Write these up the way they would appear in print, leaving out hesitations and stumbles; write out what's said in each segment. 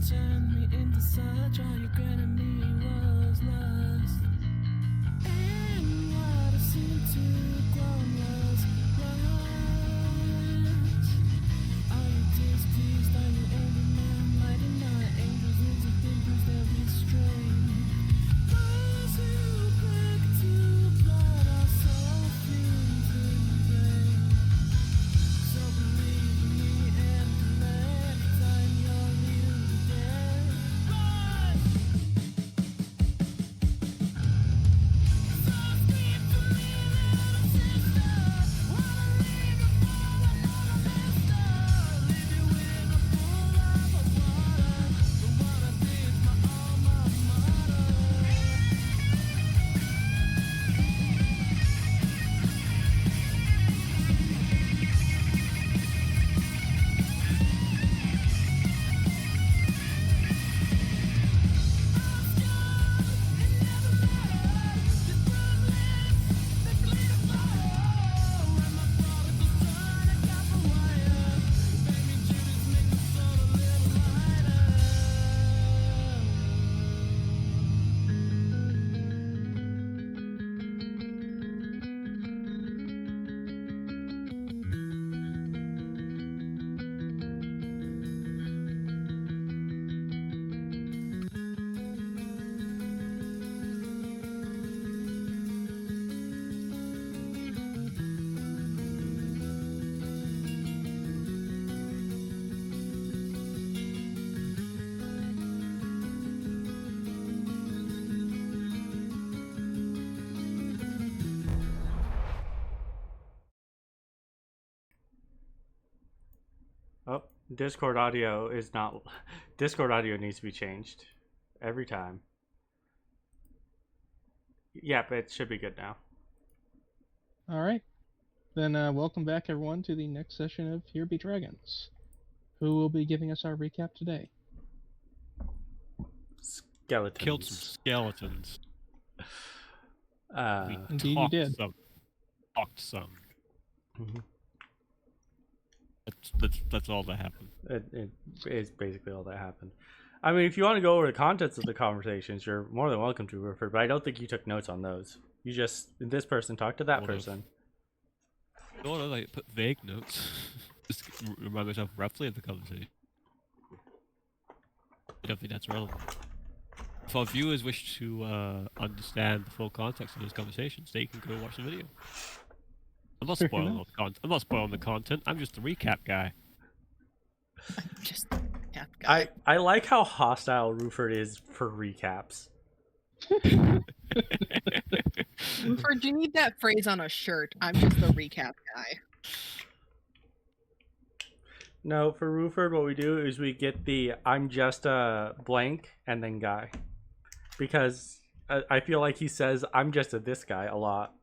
turned me into such. All you granted me was lust. And what I seemed to grow was lust. Are you displeased? Are you angry, man? Lighting my angels, wings have been bruised every strain. Those who break to blood are so fumes in vain. So believe in me and collect. I'm your leader again. Run! So speak for me, little sister. Wanna leave you for another mister. Leave you in a pool of water. The water is my alma mater. Oh, Discord audio is not. Discord audio needs to be changed every time. Yep, it should be good now. All right. Then welcome back, everyone, to the next session of Here Be Dragons. Who will be giving us our recap today? Skeletons. Killed some skeletons. We Indeed you talked did. some. Talked some. Mhm. That's all that happened. It is basically all that happened. I mean, if you want to go over the contents of the conversations, you're more than welcome to, Rupert, but I don't think you took notes on those. You just, this person talked to that Sort of. person. No, I put vague notes. Just to remind myself roughly of the conversation. I don't think that's relevant. If our viewers wish to understand the full context of those conversations, they can go watch the video. I'm not Fair spoiling enough. all the content. I'm not spoiling the content. I'm just the recap guy. Just yeah, got it. I like how hostile Rupert is for recaps. Rupert, you need that phrase on a shirt. I'm just the recap guy. No, for Rupert, what we do is we get the I'm just a blank and then guy. Because I feel like he says I'm just a this guy a lot.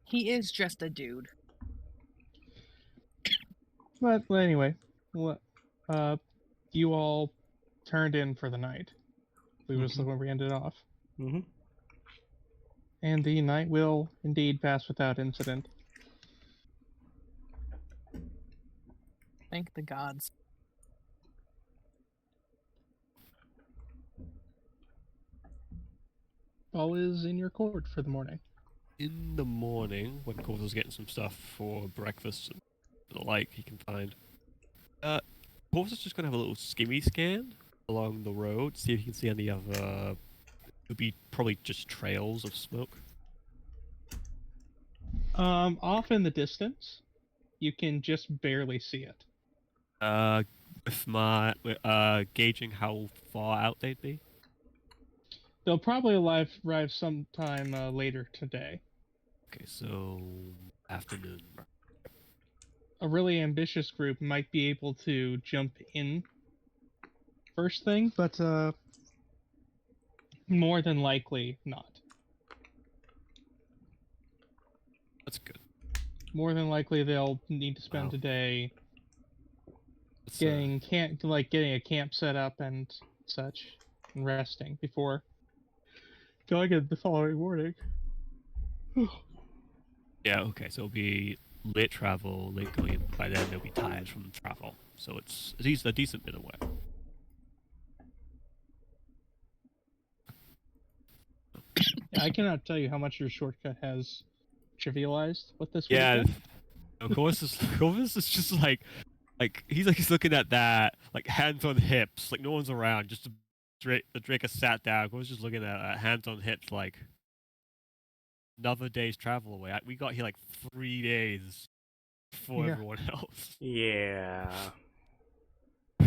He is just a dude. But anyway, what you all turned in for the night. We was where we ended off. Mm-hmm. And the night will indeed pass without incident. Thank the gods. All is in your court for the morning. In the morning, when Corvus was getting some stuff for breakfast and the like he can find, Corvus is just gonna have a little skimmy scan along the road, see if he can see any other. It would be probably just trails of smoke. Off in the distance, you can just barely see it. With my gauging how far out they'd be. They'll probably arrive sometime later today. Okay, so afternoon. A really ambitious group might be able to jump in first thing, but more than likely not. That's good. More than likely they'll need to spend Wow. a day Let's, getting a camp set up and such, and resting before going in the following morning. Yeah, okay, so it'll be late travel, late going in. By then they'll be tired from travel, so it's a decent bit away. Yeah, I cannot tell you how much your shortcut has trivialized what this would Yeah, have been. of course, Corvus is just like he's looking at that, like hands on hips, like no one's around. Just the Drake has sat down. Corvus just looking at hands on hips, like another day's travel away. We got here like 3 days before Yeah. everyone else. Yeah. A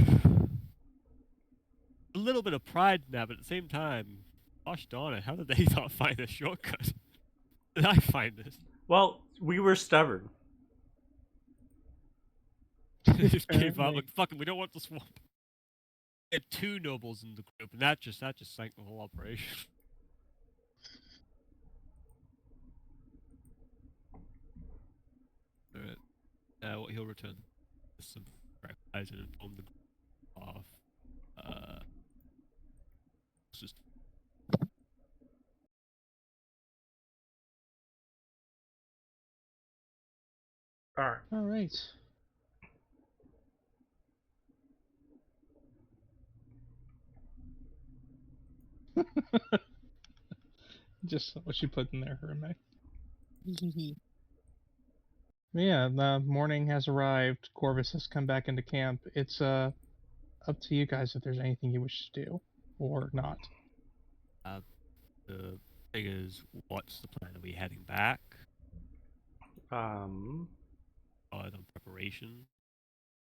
little bit of pride in that, but at the same time, gosh darn it, how did they not find a shortcut? Did I find this? Well, we were stubborn. They just gave up. Apparently. Like, fuck it, we don't want the swamp. We had 2 nobles in the group, and that just sank the whole operation. Alright. What he'll return some guys and inform the group of just All right. All right. Just what you put in there, Herme. Yeah, the morning has arrived. Corvus has come back into camp. It's up to you guys if there's anything you wish to do or not. the thing is, what's the plan? Are we heading back? Um, On preparation?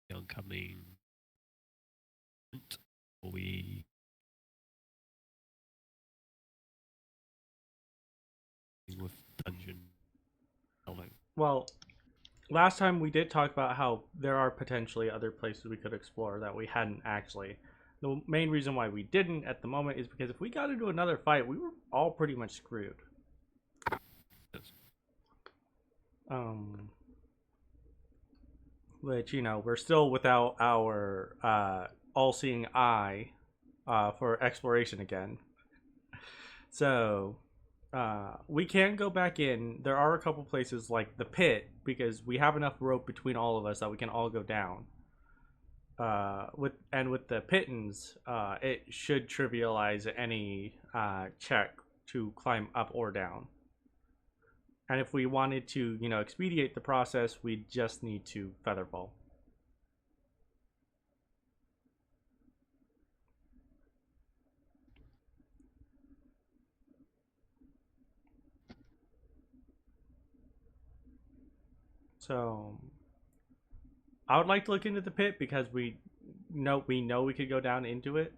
The oncoming? Are we? With dungeon delving? well, last time we did talk about how there are potentially other places we could explore that we hadn't actually. The main reason why we didn't at the moment is because if we got into another fight, we were all pretty much screwed. Yes. Which, you know, we're still without our all-seeing eye for exploration again. So we can go back in. There are a couple places like the pit because we have enough rope between all of us that we can all go down. With the pittance, it should trivialize any check to climb up or down. And if we wanted to, you know, expedite the process, we just need to featherfall. So I would like to look into the pit because we know we could go down into it.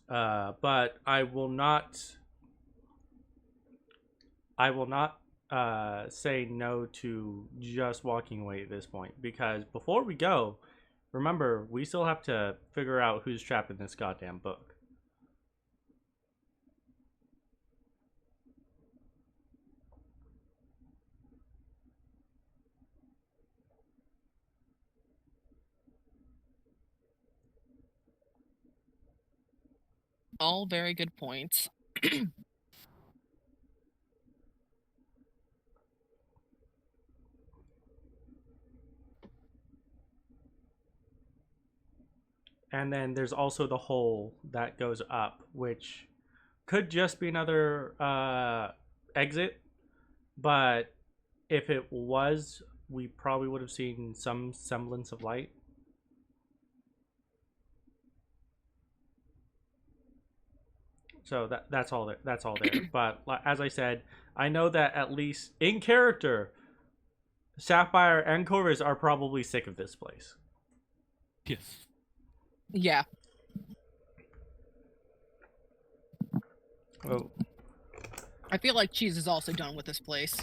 But I will not say no to just walking away at this point because before we go, remember we still have to figure out who's trapped in this goddamn book. All very good points. And then there's also the hole that goes up, which could just be another exit. But if it was, we probably would have seen some semblance of light. So that's all there. That's all there. But as I said, I know that at least in character, Sapphire and Corvus are probably sick of this place. Yes. Yeah. Oh, I feel like Cheese is also done with this place.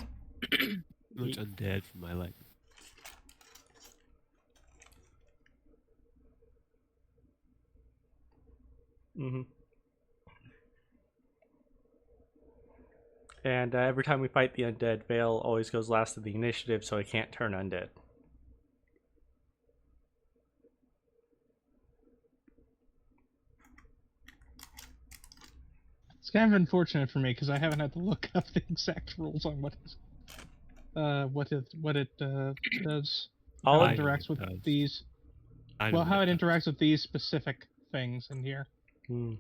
Much undead for my life. mm-hmm. And every time we fight the undead, Vale always goes last in the initiative, so he can't turn undead. It's kind of unfortunate for me because I haven't had to look up the exact rules on what is. what it does, All how it it interacts with does. these. I know Well, how what it does. interacts with these specific things in here. Hmm.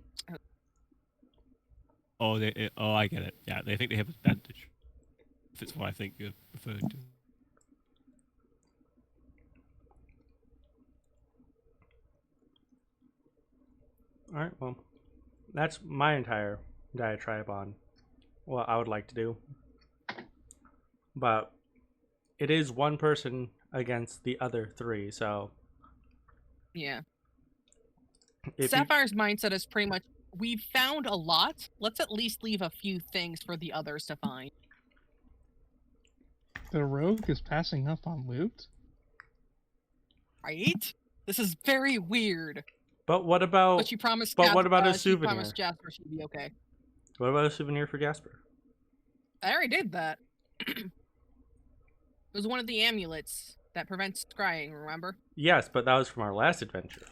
Oh, oh, I get it. Yeah, they think they have advantage. If it's what I think you're referring to. All right. Well, that's my entire diatribe on what I would like to do. But it is one person against the other three, so Yeah. if you, Sapphire's mindset is pretty much, we've found a lot. Let's at least leave a few things for the others to find. The rogue is passing up on loot. Right? This is very weird. but what But about she promised. what about a she souvenir? promised Jasper she'd be okay. What about a souvenir for Jasper? I already did that. It was one of the amulets that prevents scrying. Remember? Yes, but that was from our last adventure.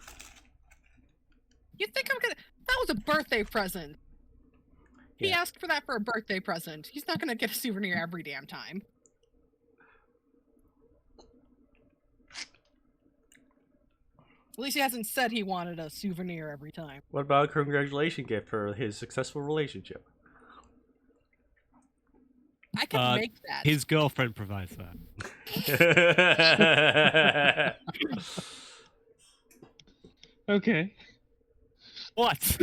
You think I'm gonna? That was a birthday present. He Yeah. asked for that for a birthday present. He's not gonna get a souvenir every damn time. At least he hasn't said he wanted a souvenir every time. What about a congratulation gift for his successful relationship? I can make that. His girlfriend provides that. Okay. What?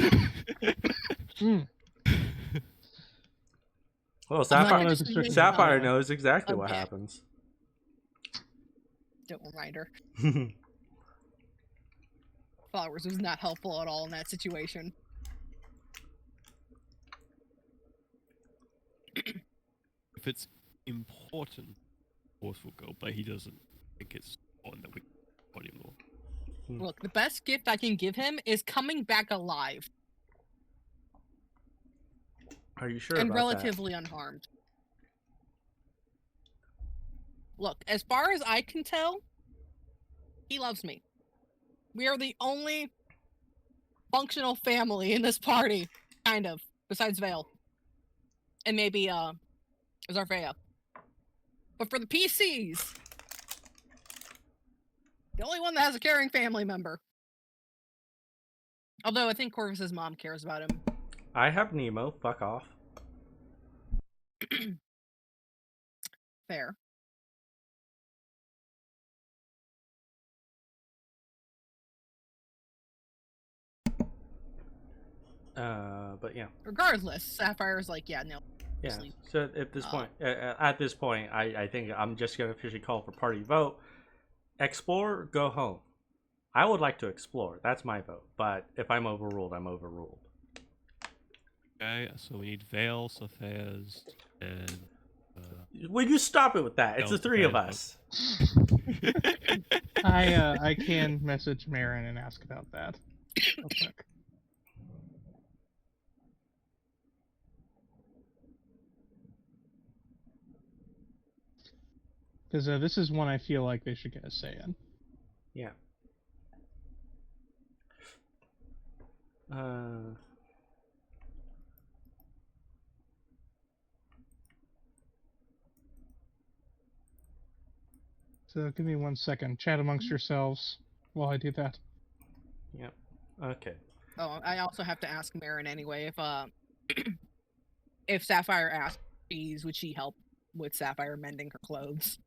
Well, I'm not Sapphire gonna knows just exactly- make Sapphire it knows exactly what Okay. happens. Don't remind her. Flowers was not helpful at all in that situation. If it's important, of course we'll go, but he doesn't think it's important that we go anymore. Look, the best gift I can give him is coming back alive Are you sure and about relatively unharmed. Look, as far as I can tell, he loves me. We are the only functional family in this party, kind of, besides Vale. And maybe, Zarfea. But for the PCs, the only one that has a caring family member. Although I think Corvus's mom cares about him. that? I have Nemo. Fuck off. Fair. But yeah. Regardless, Sapphire's like, yeah, no. Yeah. Sleep. So at this point, I think I'm just gonna officially call for party vote. Explore, go home. I would like to explore. That's my vote. But if I'm overruled, I'm overruled. Okay, so we need Vale, Sophia's, and Will you stop it with that? It's No, the three of okay, us. I can message Marin and ask about that real quick. Because this is one I feel like they should get a say in. Yeah. So give me 1 second. Chat amongst yourselves while I do that. Yeah. Okay. Oh, I also have to ask Marin anyway if Sapphire asked Cheese, would she help with Sapphire mending her clothes?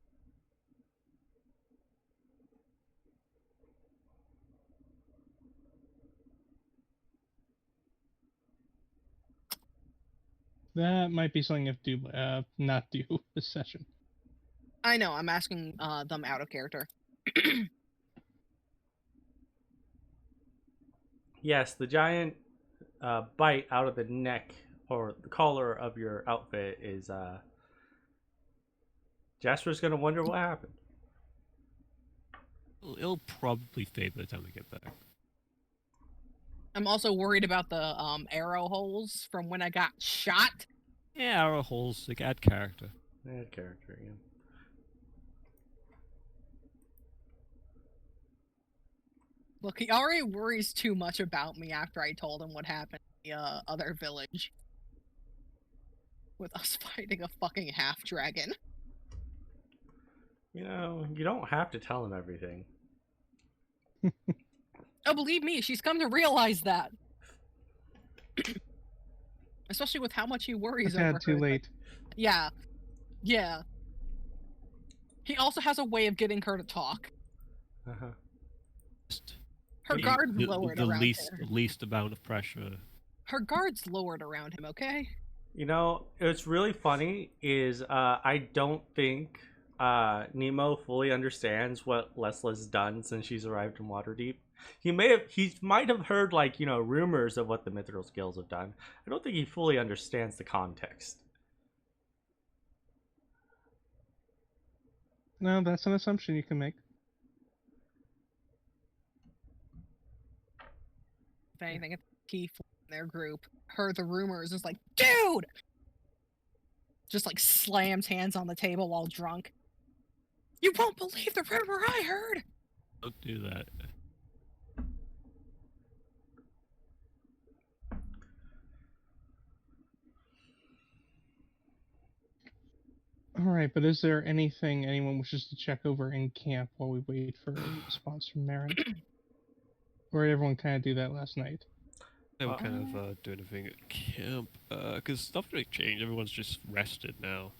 That might be something if do not do this session. I know, I'm asking them out of character. Yes, the giant bite out of the neck or the collar of your outfit is Jasper's gonna wonder what happened. it'll probably fade by the time we get back. I'm also worried about the arrow holes from when I got shot. Yeah, arrow holes, like add character. Yeah, character, yeah. Look, he already worries too much about me after I told him what happened in the other village. With us fighting a fucking half-dragon. You know, you don't have to tell him everything. Oh, believe me, she's come to realize that. Especially with how much he worries over Dad, too her. It's like, late. yeah. Yeah. He also has a way of getting her to talk. Uh-huh. Just Her the- guard's the, lowered the around least her. the least amount of pressure. Her guard's lowered around him, okay? You know, it's really funny is I don't think Nemo fully understands what Lesla's done since she's arrived in Waterdeep. He might have heard like, you know, rumors of what the Mithril skills have done. I don't think he fully understands the context. No, that's an assumption you can make. If anything, it's key in their group. Heard the rumors, is like, dude! Just like slams hands on the table while drunk. You won't believe the rumor I heard! Don't do that. Alright, but is there anything anyone wishes to check over in camp while we wait for a response from Marin? Or did everyone kind of do that last night? They were kind of doing everything at camp, because stuff really changed. Everyone's just rested now.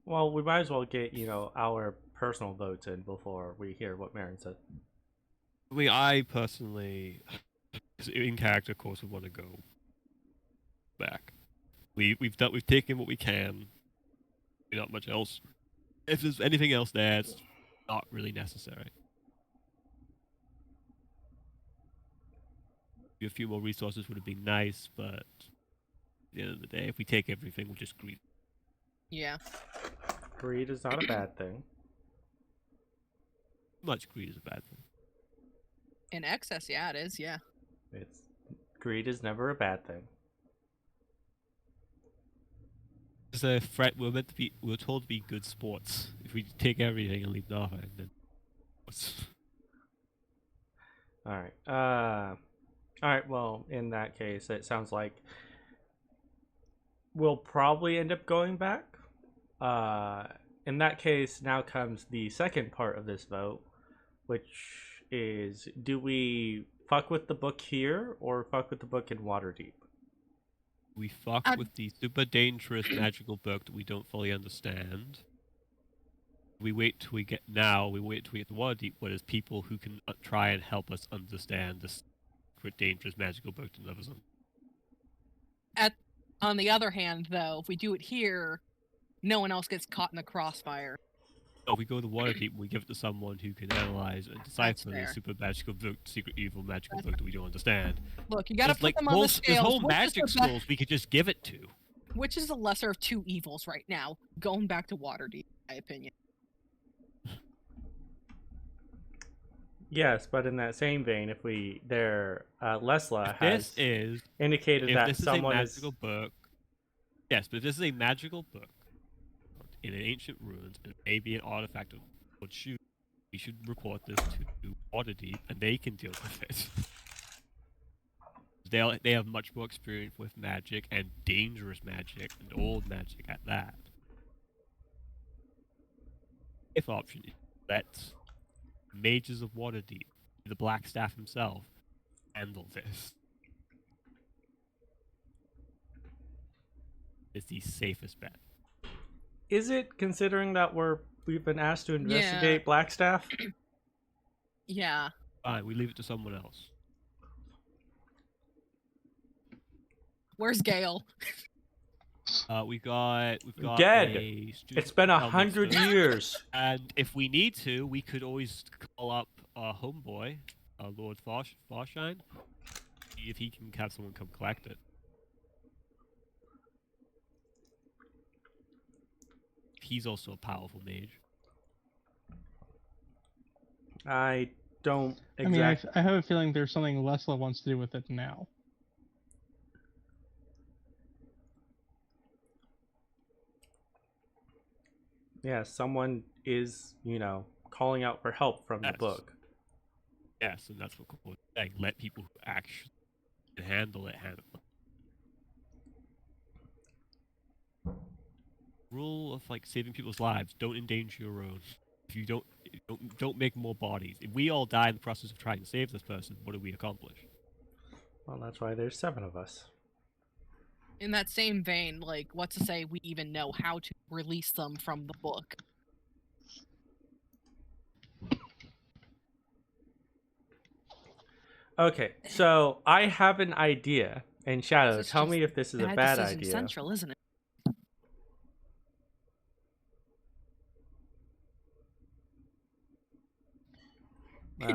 Well, we might as well get, you know, our personal votes in before we hear what Marin said. I mean, I personally, 'cause in character, of course, we want to go back. We've taken what we can. Not much else. If there's anything else there, it's not really necessary. A few more resources would have been nice, but at the end of the day, if we take everything, we'll just greed. Yeah. Greed is not a bad thing. Much greed is a bad thing. In excess, yeah, it is, yeah. Greed is never a bad thing. As a threat, we're told to be good sports. If we take everything and leave nothing, then what's... All right. Well, in that case, it sounds like we'll probably end up going back. In that case, now comes the second part of this vote, which is: do we fuck with the book here or fuck with the book in Waterdeep? We fuck with the super dangerous magical book that we don't fully understand. We wait till we get to Waterdeep, where there's people who can try and help us understand this dangerous magical book to others. On the other hand, though, if we do it here, no one else gets caught in the crossfire. So if we go to Waterdeep, we give it to someone who can analyze and decipher the fair. super magical book, secret evil magical book that we don't understand. Look, you gotta There's, put them on the there's scales. whole Which is magic the be- schools we could just give it to. Which is the lesser of two evils right now? Going back to Waterdeep, in my opinion. Yes, but in that same vein, if Lessla If has this is indicated if that this is a someone magical book, yes, but if this is a magical book in an ancient ruins and maybe an artifact of shoot, we should report this to Waterdeep and they can deal with it. They have much more experience with magic and dangerous magic and old magic at that. If option is let mages of Waterdeep, the Black Staff himself, handle this. It's the safest bet. is it, considering that we've been asked to investigate Blackstaff? Yeah. Fine, we leave it to someone else. Where's Gale? We've got Dead. a student It's been Elminster, 100 years. and if we need to, we could always call up our homeboy, Lord Farshine, see if he can have someone come collect it. He's also a powerful mage. I don't I mean, I have a feeling there's something Lessla wants to do with it now. Yeah, someone is, you know, calling out for help from the Yes. book. Yes, and that's what we're saying. Let people who actually handle it. rule of like saving people's lives: don't endanger your own. If you don't make more bodies. If we all die in the process of trying to save this person, what do we accomplish? Well, that's why there's 7 of us. In that same vein, like, what's to say we even know how to release them from the book? Okay, so I have an idea. And Shadow, This is tell just me if this is a Bad bad decision idea. Central, isn't it?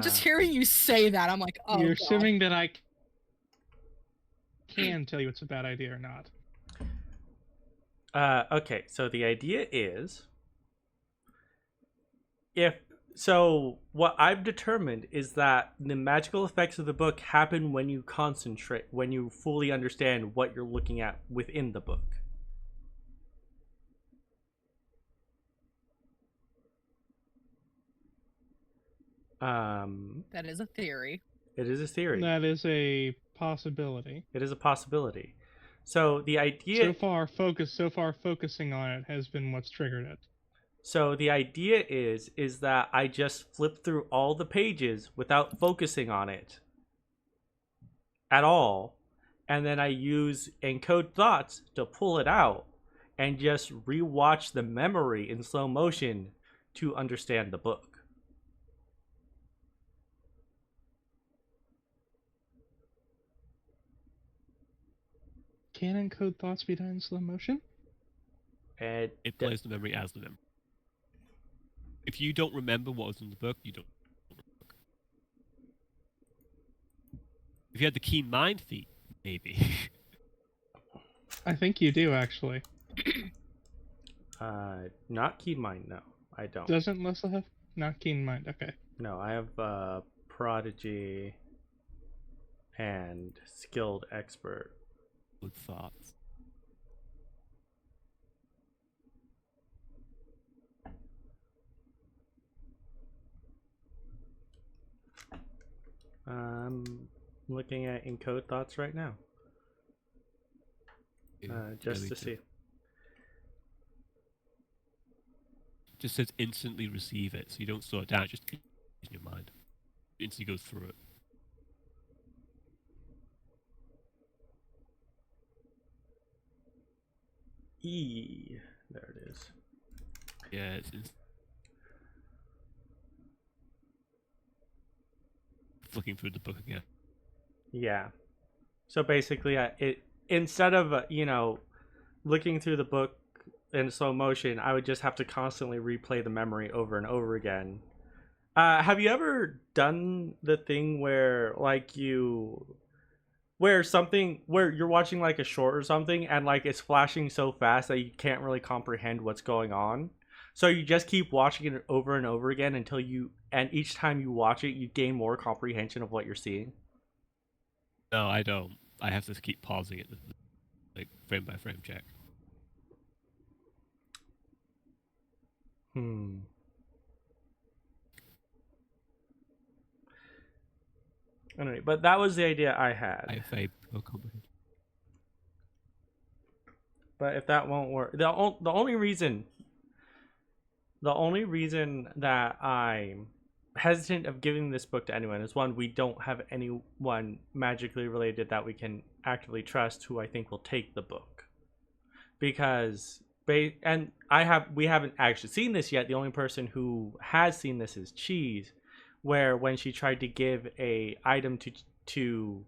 Just hearing you say that, I'm like, oh, You're God. assuming that I can tell you it's a bad idea or not. Okay, so the idea is what I've determined is that the magical effects of the book happen when you concentrate, when you fully understand what you're looking at within the book. That is a theory. It is a theory. That is a possibility. It is a possibility. So the idea So far, focusing on it has been what's triggered it. So the idea is that I just flip through all the pages without focusing on it at all, and then I use encode thoughts to pull it out and just rewatch the memory in slow motion to understand the book. Can encode thoughts be done in slow motion? And It plays the memory as the memory. If you don't remember what was in the book, you don't remember the book. If you had the keen mind feat, maybe. I think you do, actually. not keen mind. No, I don't. Doesn't Lessla have not keen mind? Okay. No, I have prodigy and skilled expert. Good thoughts. I'm looking at encode thoughts right now, just to see. Just says instantly receive it, so you don't slow it down. It just in your mind. It instantly goes through it. There it is. Yeah, it's flicking through the book again. Yeah. So basically, it instead of looking through the book in slow motion, I would just have to constantly replay the memory over and over again. Have you ever done the thing where where you're watching like a short or something and like it's flashing so fast that you can't really comprehend what's going on? So you just keep watching it over and over again until each time you watch it, you gain more comprehension of what you're seeing? No, I don't. I have to keep pausing it, like frame by frame check. Anyway, but that was the idea I had. I have a poor comprehension. But if that won't work, the only reason that I'm hesitant of giving this book to anyone is, one, we don't have anyone magically related that we can actively trust who I think will take the book, because we haven't actually seen this yet. The only person who has seen this is Cheese, where when she tried to give a item to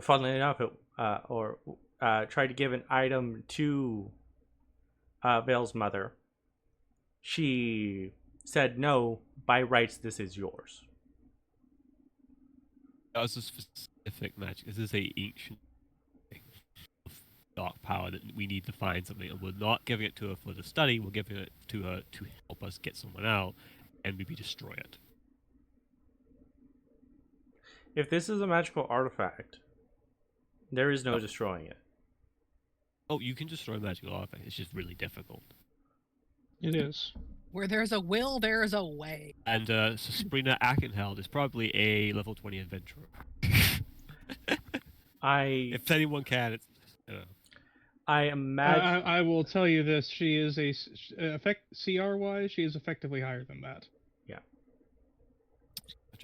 funnily enough, tried to give an item to Vale's mother, she said, no, by rights this is yours. That was a specific magic. This is a ancient thing of dark power that we need to find something, and we're not giving it to her for the study. We're giving it to her to help us get someone out and maybe destroy it. If this is a magical artifact, there is no destroying it. Oh, you can destroy magical artifacts. It's just really difficult. It is. Where there's a will, there is a way. And Sabrina Ackenheld is probably a level 20 adventurer. If anyone can, it's I imagine. I will tell you this: she is CR wise, she is effectively higher than that.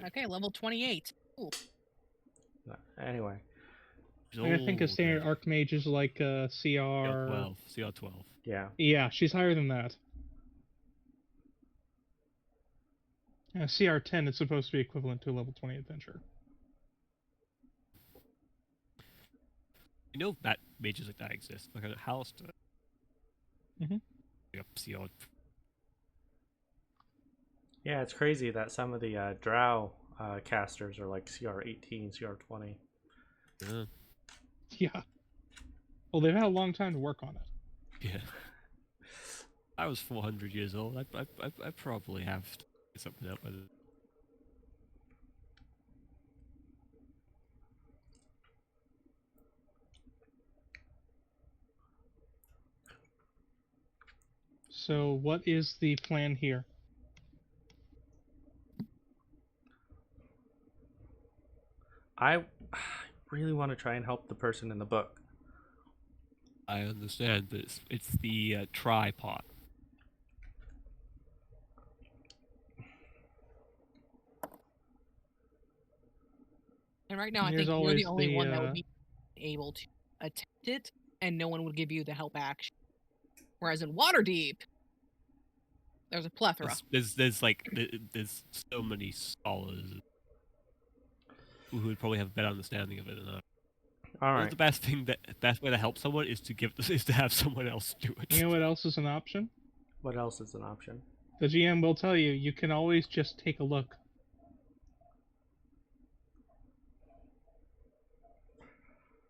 Okay, level 28. Ooh. Anyway, I think a standard archmage is like CR. 12. CR 12. yeah. Yeah, she's higher than that. CR 10 is supposed to be equivalent to a level 20 adventure. You know that mages like that exist. Like a Halister. Mhm. Like a CR. Yeah, it's crazy that some of the drow casters are like CR 18, CR 20. Yeah. Yeah. Well, they've had a long time to work on it. Yeah. I was 400 years old. I probably have to get something up with it. So, what is the plan here? I really want to try and help the person in the book. I understand, but it's the tripod. And right now, I There's think you're always the only the, one that would be able to attempt it, and no one would give you the help action. Whereas in Waterdeep, there's a plethora. There's so many scholars who would probably have a better understanding of it than I. All Well, right. the best way to help someone is to have someone else do it. You know what else is an option? What else is an option? The GM will tell you, you can always just take a look.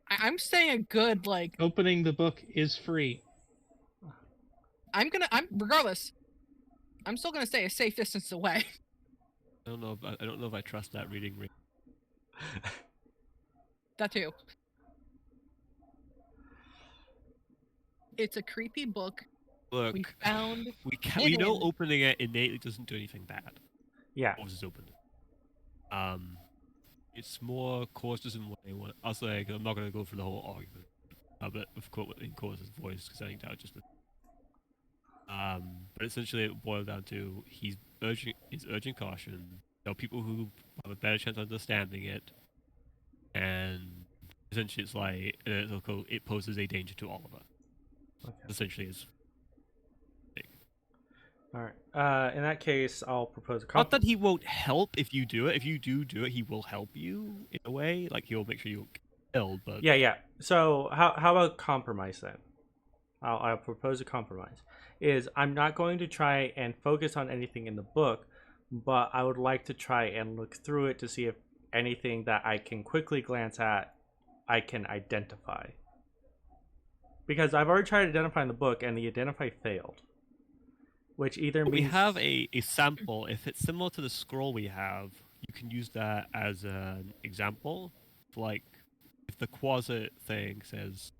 I'm saying a good, like, Opening the book is free. regardless, I'm still gonna stay a safe distance away. I don't know if I trust that reading ring. That too. It's a creepy book. Look, We found we know hidden. opening it innately doesn't do anything bad. Yeah. Corvus is opened. It's more Corvus in what they want. I was like, I'm not gonna go through the whole argument. But of course, in Corvus' voice, because I think that would just. But essentially, it boils down to he's urging caution. There are people who have a better chance of understanding it, and essentially, it's like it poses a danger to all of us. Okay. Essentially, is. All right. In that case, I'll propose a Not compromise. that he won't help if you do it. If you do it, he will help you in a way. Like he'll make sure you get killed. But Yeah. So how about compromise then? I'll propose a compromise. Is I'm not going to try and focus on anything in the book, but I would like to try and look through it to see if anything that I can quickly glance at, I can identify. Because I've already tried identifying the book, and the identify failed. Which either means we have a sample. If it's similar to the scroll we have, you can use that as an example. Like, if the quasit thing says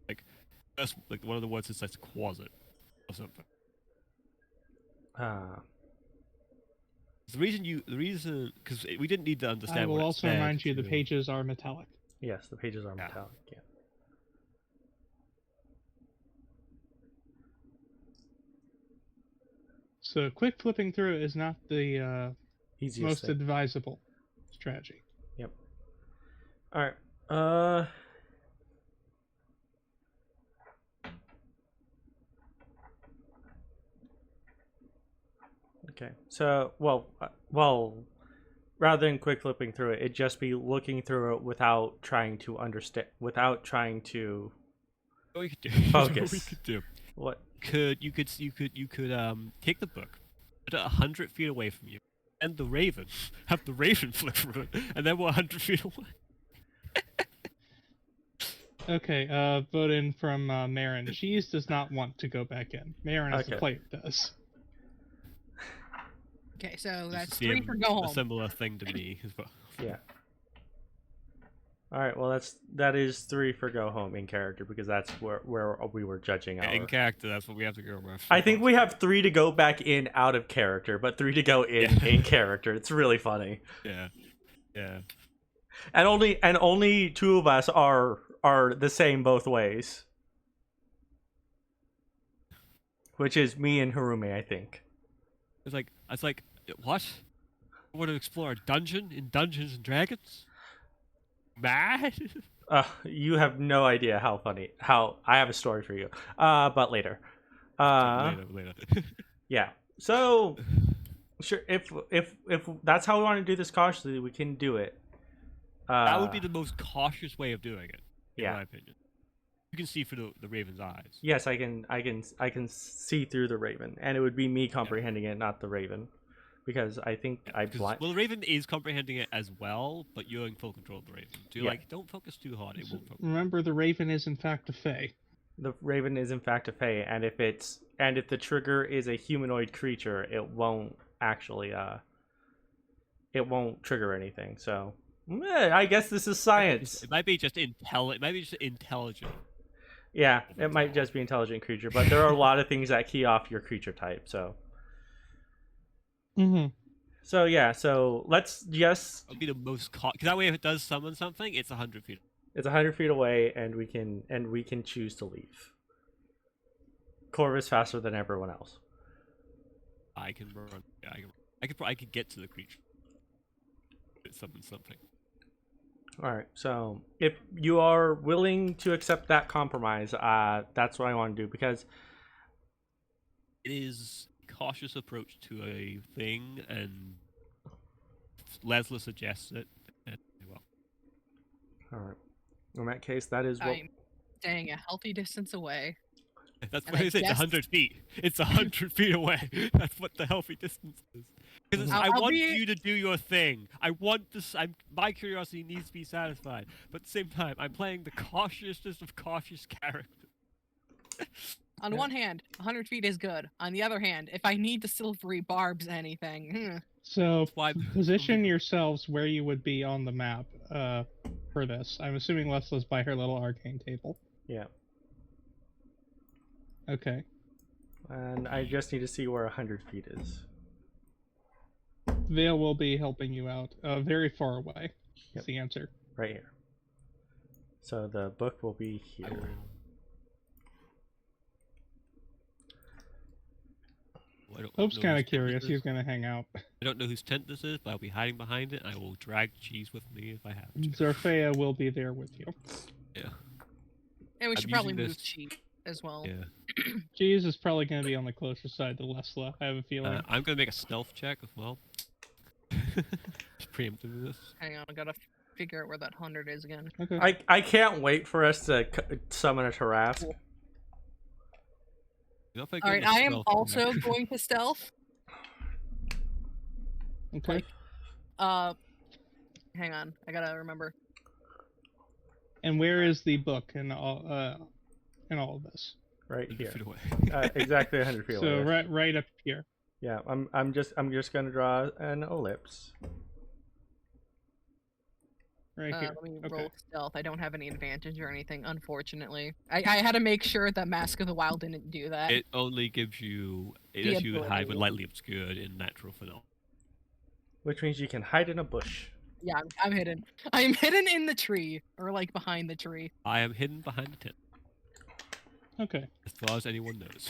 that's like one of the words that says quasit or something. The reason because we didn't need to understand. I will what it also said remind you the to- pages are metallic. yes, the pages are Yeah. metallic. Yeah. So quick flipping through it is not the Easiest most thing. advisable strategy. Yep. All right. Okay. So, well, rather than quick flipping through it, it'd just be looking through it without trying to understand, without trying to What we could do. focus. What we could do. What? You could take the book, put it 100 feet away from you, and the raven have the raven flick through it, and then we're 100 feet away. Okay, vote in from Marin. Cheese does not want to go back in. Marin, as the Okay. player, does. Okay, so that's Seem 3 for go A home. similar thing to me as well. Yeah. All right. Well, that is 3 for go home in character because that's where we were judging our. In character, that's what we have to go with. I think we have 3 to go back in out of character, but 3 to go in Yeah. in character. It's really funny. Yeah. And only 2 of us are the same both ways. which is me and Harume, I think. It's like, what? I want to explore a dungeon in Dungeons and Dragons? Mad? You have no idea how funny. How I have a story for you. But later. Later. Yeah. So, sure. If that's how we want to do this cautiously, we can do it. That would be the most cautious way of doing it, in Yeah. my opinion. You can see through the Raven's eyes. Yes, I can see through the Raven, and it would be me comprehending it, not the Raven, because I think I blind. Well, the Raven is comprehending it as well, but you're in full control of the Raven. So you're Yeah. like, don't focus too hard. It won't focus. Remember, the Raven is in fact a Fae. The Raven is in fact a Fae, and if the trigger is a humanoid creature, it won't actually it won't trigger anything. So I guess this is science. It might be just intelligent. It might be just intelligent. Yeah, it might just be intelligent creature, but there are a lot of things that key off your creature type. So Mm-hmm. so yeah, so let's just It'll be the most because that way, if it does summon something, it's 100 feet. it's 100 feet away, and we can choose to leave. Corvus faster than everyone else. I can run. Yeah, I could get to the creature. It summons something. All right. So if you are willing to accept that compromise, that's what I want to do, because It is a cautious approach to a thing, and Lessla suggests it. And, well, all right. In that case, that is what. I'm staying a healthy distance away. that's And what I I say. It's guess- 100 feet. It's 100 feet away. That's what the healthy distance is. Because I I'll want be- you to do your thing. I want this. My curiosity needs to be satisfied. But at the same time, I'm playing the cautiousness of cautious characters. On Yeah. one hand, 100 feet is good. On the other hand, if I need the silvery barbs anything, So why- position yourselves where you would be on the map for this. I'm assuming Lesla's by her little arcane table. Yeah. Okay. And I just need to see where 100 feet is. Vale will be helping you out. Very far away. Yep. That's the answer. Right here. So the book will be I here. will- I don't Hope's know kind whose of tent curious. this He's is. going to hang out. I don't know whose tent this is, but I'll be hiding behind it. And I will drag cheese with me if I have to. Zorfea will be there with you. Yeah. and we I'm should probably using move this- cheap as well. Yeah. Cheese is probably going to be on the closer side to Lesla, I have a feeling. I'm gonna make a stealth check as well. Just preempting this. Hang on, I gotta figure out where that 100 is again. Okay. I can't wait for us to summon a Tarrasque. Cool. You know, if I All right, give a I am stealth also check- going to stealth. Okay. Hang on, I gotta remember. And where is the book in all of this? Right 100 here. feet away. Exactly 100 feet So away. right up here. Yeah, I'm just gonna draw an ellipse. Right here. Let me Okay. roll stealth. I don't have any advantage or anything, unfortunately. I had to make sure that Mask of the Wild didn't do that. It only gives you. It The lets you hide when ability. lightly obscured in natural phenomena. Which means you can hide in a bush. Yeah, I'm hidden. I'm hidden in the tree, or like behind the tree. I am hidden behind the tent, Okay. as far as anyone knows.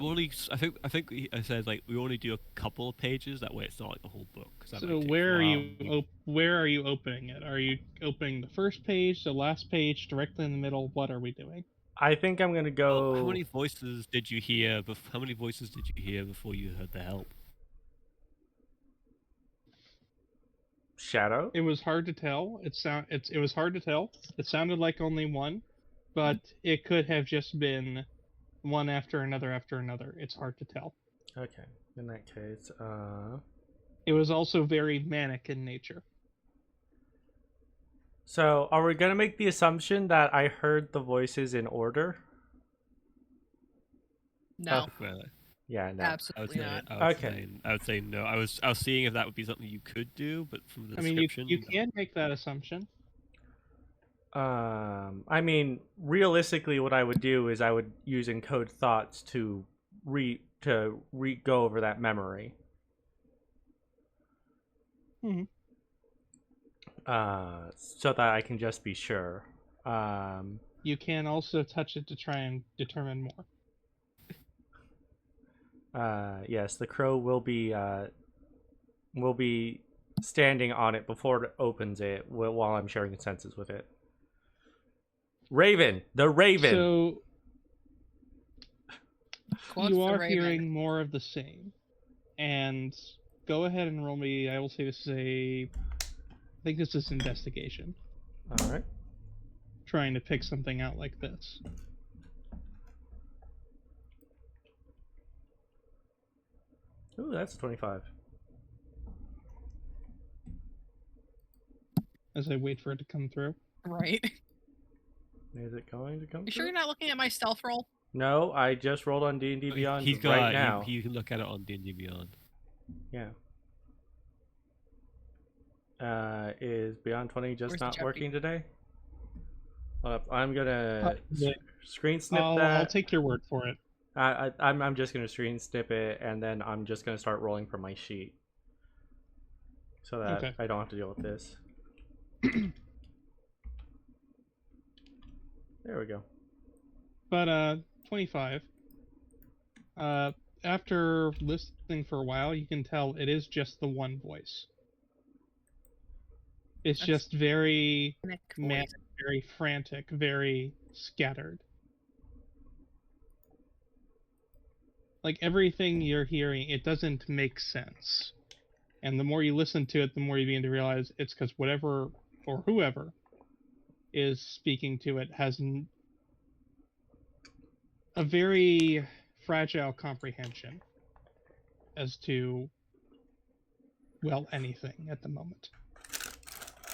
I think I said like we only do a couple of pages. That way, it's not like the whole book. 'cause that So might take where a are while. you where are you opening it? Are you opening the first page, the last page, directly in the middle? What are we doing? I think I'm gonna go. How many voices did you hear? How many voices did you hear before you heard the help? Shadow? It was hard to tell. It was hard to tell. It sounded like only one, but it could have just been one after another after another. It's hard to tell. Okay. In that case, It was also very manic in nature. so are we gonna make the assumption that I heard the voices in order? No, Well, Yeah, no. I would absolutely say, not. Okay. I would say no. I was seeing if that would be something you could do, but from the I mean, description, you can make that assumption. I mean, realistically, what I would do is I would use encode thoughts to go over that memory. Mhm. So that I can just be sure. You can also touch it to try and determine more. Yes, the crow will be standing on it before it opens it while I'm sharing senses with it. Raven, the Raven. So Quotes you the are Raven. hearing more of the same. And go ahead and roll me. I will say this is I think this is investigation. All right. Trying to pick something out like this. Ooh, that's 25. As I wait for it to come through. Right. Is it going to come? You sure through? you're not looking at my stealth roll? No, I just rolled on D&D Beyond He's got, right now. You can look at it on D&D Beyond. Yeah. Is Beyond 20 just Where's the not Jeopardy? working today? Hold up, I'm gonna screen snip I'll that. take your word for it. I'm just gonna screen snip it, and then I'm just gonna start rolling from my sheet, so that Okay. I don't have to deal with this. There we go. But 25. After listening for a while, you can tell it is just the one voice. It's That's just very Nick manic, voice. very frantic, very scattered. Like everything you're hearing, it doesn't make sense. And the more you listen to it, the more you begin to realize it's because whatever or whoever is speaking to it has a very fragile comprehension as to, well, anything at the moment.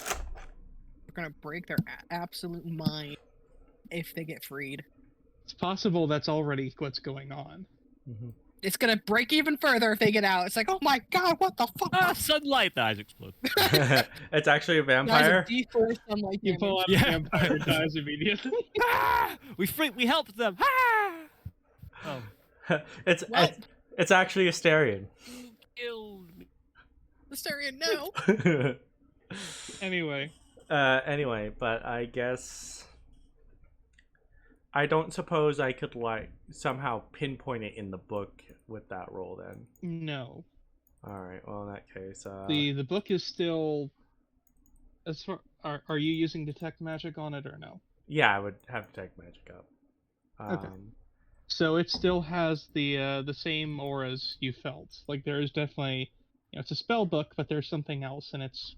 They're gonna break their absolute mind if they get freed. It's possible that's already what's going on. Mm-hmm. It's gonna break even further if they get out. It's like, oh my god, what the fuck? Ah, sunlight! The eyes explode. It's actually a Guys, vampire. a D4 sunlight You damage. pull out Yeah. a vampire, dies immediately. Ah! We helped them. Ah! Oh, Well- it's actually a Asterion. you killed me. Mysterian, no. Anyway, Anyway, but I guess I don't suppose I could like somehow pinpoint it in the book with that roll then. no. All right. Well, in that case, The book is still. As far are you using detect magic on it or no? yeah, I would have to take magic up. Okay. So it still has the same auras you felt. Like there is definitely, it's a spell book, but there's something else, and it's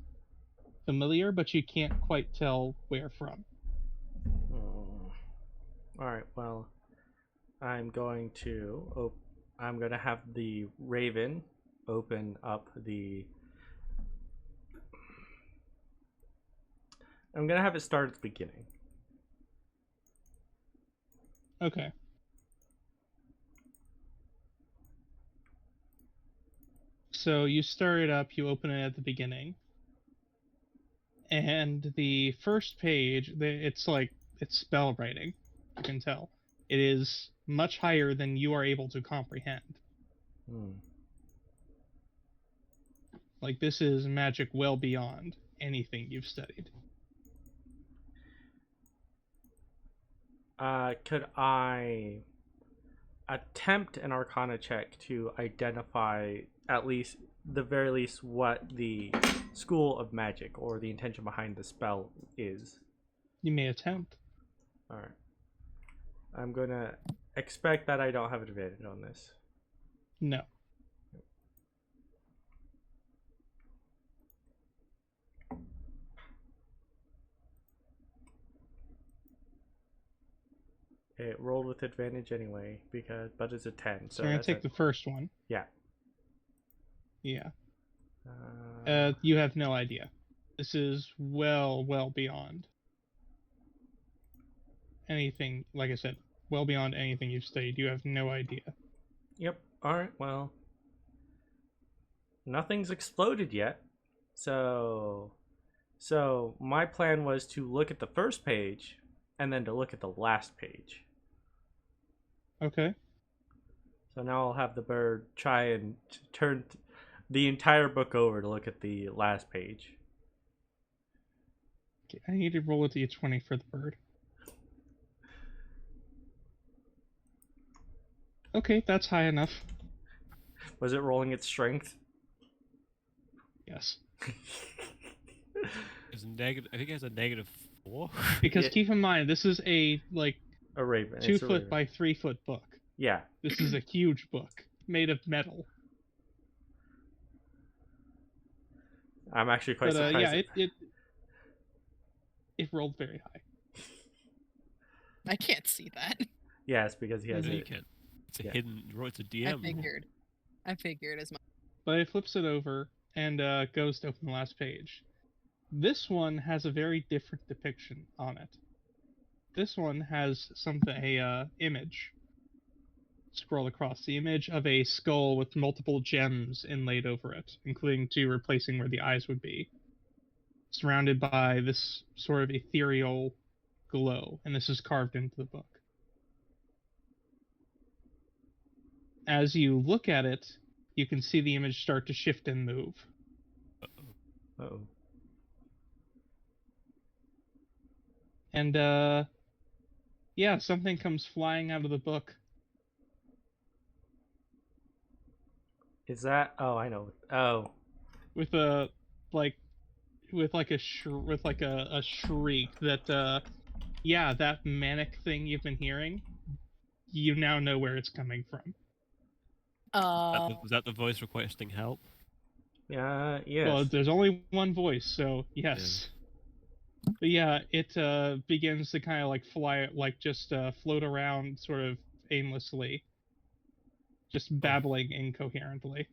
familiar, but you can't quite tell where from. All right. Well, I'm going to have the Raven open up the. I'm gonna have it start at the beginning. Okay. So you start it up, you open it at the beginning, and the first page, it's spell writing. You can tell it is much higher than you are able to comprehend. Like this is magic well beyond anything you've studied. Could I attempt an Arcana check to identify at least the very least what the school of magic or the intention behind the spell is? You may attempt. All right. I'm gonna expect that I don't have an advantage on this. No. It rolled with advantage anyway but it's a 10. So you're gonna take the first one. Yeah. Yeah. You have no idea. This is well beyond anything. Like I said, well beyond anything you've studied. You have no idea. Yep. All right. Well, nothing's exploded yet. So my plan was to look at the first page and then to look at the last page. Okay. So now I'll have the bird try and turn the entire book over to look at the last page. I need to roll a d20 for the bird. Okay, that's high enough. Was it rolling its strength? Yes. It's negative. I think it has a -4. Because Yeah. keep in mind, this is a like A raven. 2 It's a foot raven. by 3 foot book. Yeah. This is a huge book made of metal. I'm actually quite But surprised. yeah, it rolled very high. I can't see that. Yeah, it's because he has No, you it. can't. It's a Yeah. hidden. It's a I DM. figured. I figured as much. But it flips it over and goes to open the last page. This one has a very different depiction on it. This one has a image. Scroll across the image of a skull with multiple gems inlaid over it, including 2 replacing where the eyes would be, surrounded by this sort of ethereal glow, and this is carved into the book. As you look at it, you can see the image start to shift and move. Uh-oh. And yeah, something comes flying out of the book. Is that? Oh, I know. Oh, With a like with like a shriek that yeah, that manic thing you've been hearing, you now know where it's coming from. Was that the voice requesting help? yeah. Yes. Well, there's only one voice, so yes. But yeah, it begins to kind of like fly, like just float around sort of aimlessly, just babbling incoherently.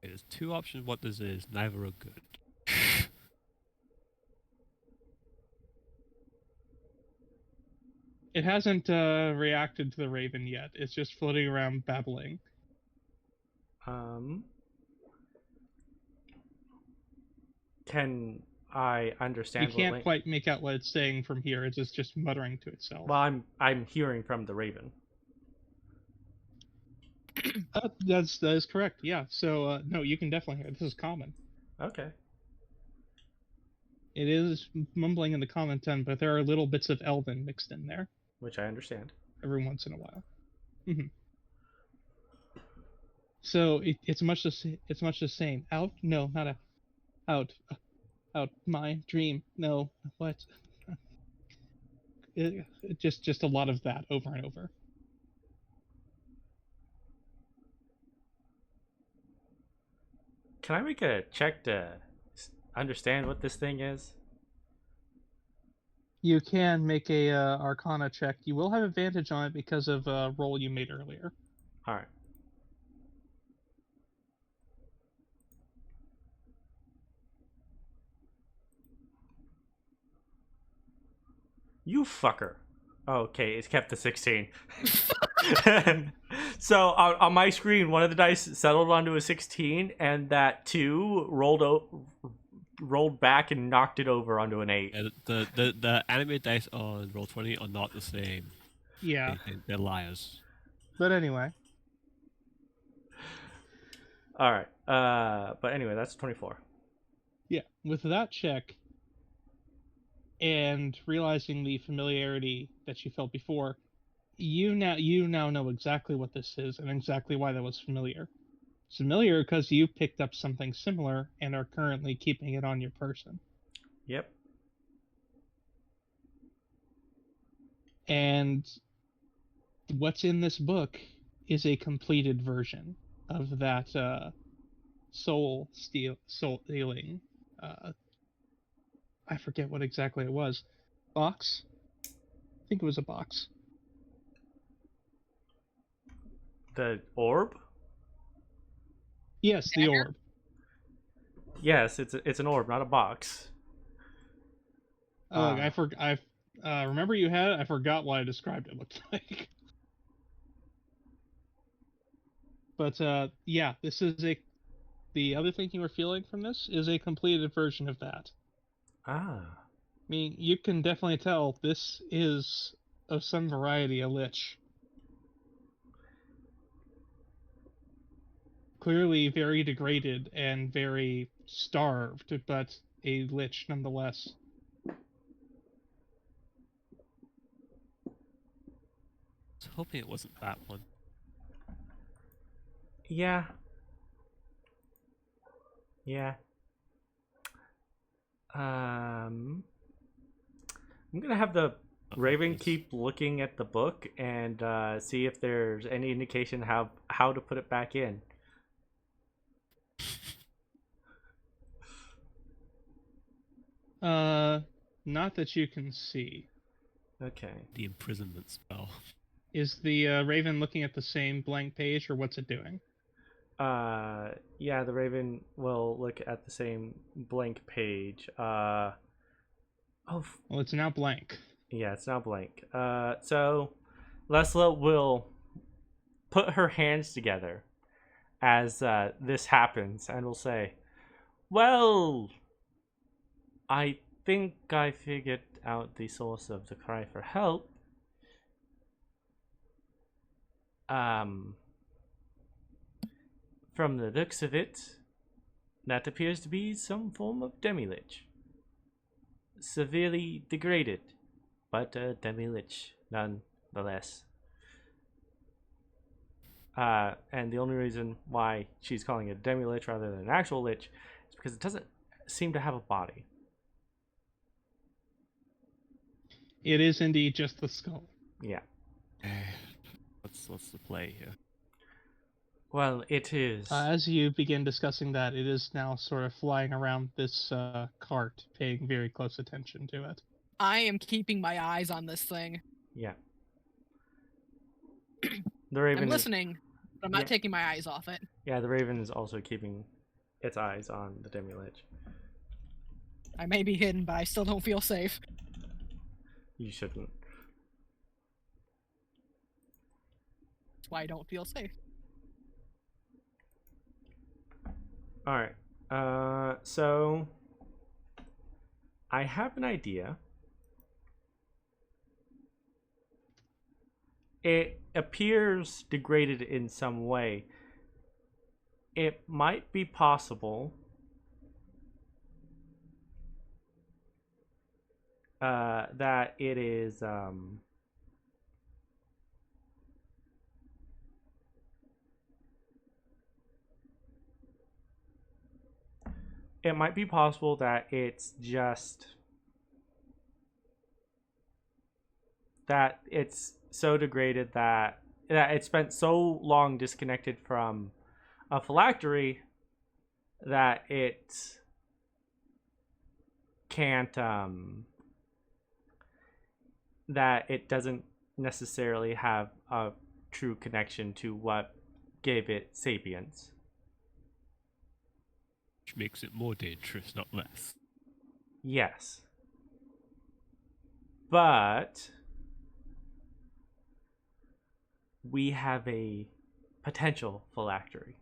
There's 2 options. What this is, neither are good. It hasn't reacted to the raven yet. It's just floating around babbling. Can I understand You can't what? quite make out what it's saying from here. It's just muttering to itself. Well, I'm hearing from the raven. That is correct. Yeah. So no, you can definitely hear. This is common. Okay. It is mumbling in the common tongue, but there are little bits of Elven mixed in there Which I understand. every once in a while. So it's much the same. Out? No, not out. Out. My dream. No. What? Just a lot of that over and over. Can I make a check to understand what this thing is? You can make a Arcana check. You will have advantage on it because of a roll you made earlier. All right. You fucker. Okay, it's kept the 16. So on my screen, one of the dice settled onto a 16, and that 2 rolled back and knocked it over onto an 8. Yeah, the animated dice on Roll20 are not the same. Yeah. They're liars. But anyway. All right. But anyway, that's 24. Yeah. With that check, and realizing the familiarity that you felt before, you now know exactly what this is and exactly why that was familiar. It's familiar because you picked up something similar and are currently keeping it on your person. Yep. And what's in this book is a completed version of that soul stealing. I forget what exactly it was. Box? I think it was a box. The orb? Yes, the Dagger? orb. Yes, it's an orb, not a box. I remember you had it. I forgot what I described it looked like. But yeah, this is the other thing you were feeling from this is a completed version of that. Ah. I mean, you can definitely tell this is of some variety a lich. Clearly very degraded and very starved, but a lich nonetheless. hoping it wasn't that one. Yeah. Yeah. I'm gonna have the Raven Yes. keep looking at the book and see if there's any indication how to put it back in. Not that you can see. Okay. The imprisonment spell. Is the Raven looking at the same blank page, or what's it doing? Yeah, the Raven will look at the same blank page. Well, it's now blank. Yeah, it's now blank. So Lessla will put her hands together as this happens and will say, "Well, I think I figured out the source of the cry for help. Um, from the looks of it, that appears to be some form of demi-lich. Severely degraded, but a demi-lich nonetheless. And the only reason why she's calling it demi-lich rather than an actual lich is because it doesn't seem to have a body." It is indeed just the skull. Yeah. What's the play here? Well, it is. As you begin discussing that, it is now sort of flying around this cart, paying very close attention to it. I am keeping my eyes on this thing. Yeah. The Raven I'm is, listening, but I'm not Yeah. taking my eyes off it. yeah, the Raven is also keeping its eyes on the demi-lich. I may be hidden, but I still don't feel safe. You shouldn't. That's why I don't feel safe. All right. So I have an idea. It appears degraded in some way. It might be possible that it is it might be possible that it's just that it's so degraded that it spent so long disconnected from a phylactery that it can't that it doesn't necessarily have a true connection to what gave it sapience. Which makes it more dangerous, not less. Yes. But we have a potential phylactery.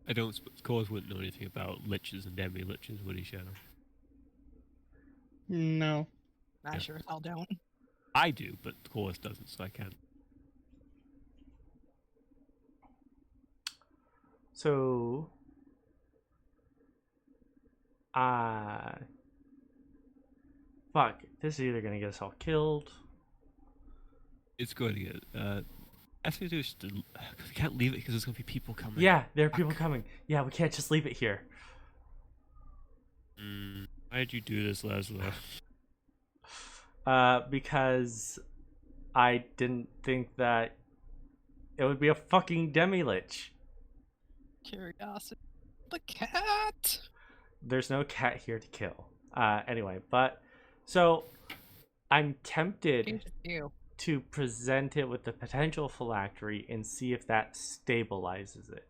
I don't suppose Cause wouldn't know anything about liches and demi-liches, would he, Shadow? No. I Yeah. sure as hell don't. I do, but Cause doesn't, so I can't. So fuck, this is either gonna get us all killed. It's going to get. I think do is just we can't leave it because there's going to be people coming. Yeah, there are people coming. Yeah, we can't just leave it here. Why did you do this, Lessla? Because I didn't think that it would be a fucking demi-lich. Curiosity. The cat. There's no cat here to kill. Anyway, but so I'm tempted Change the view. to present it with the potential phylactery and see if that stabilizes it.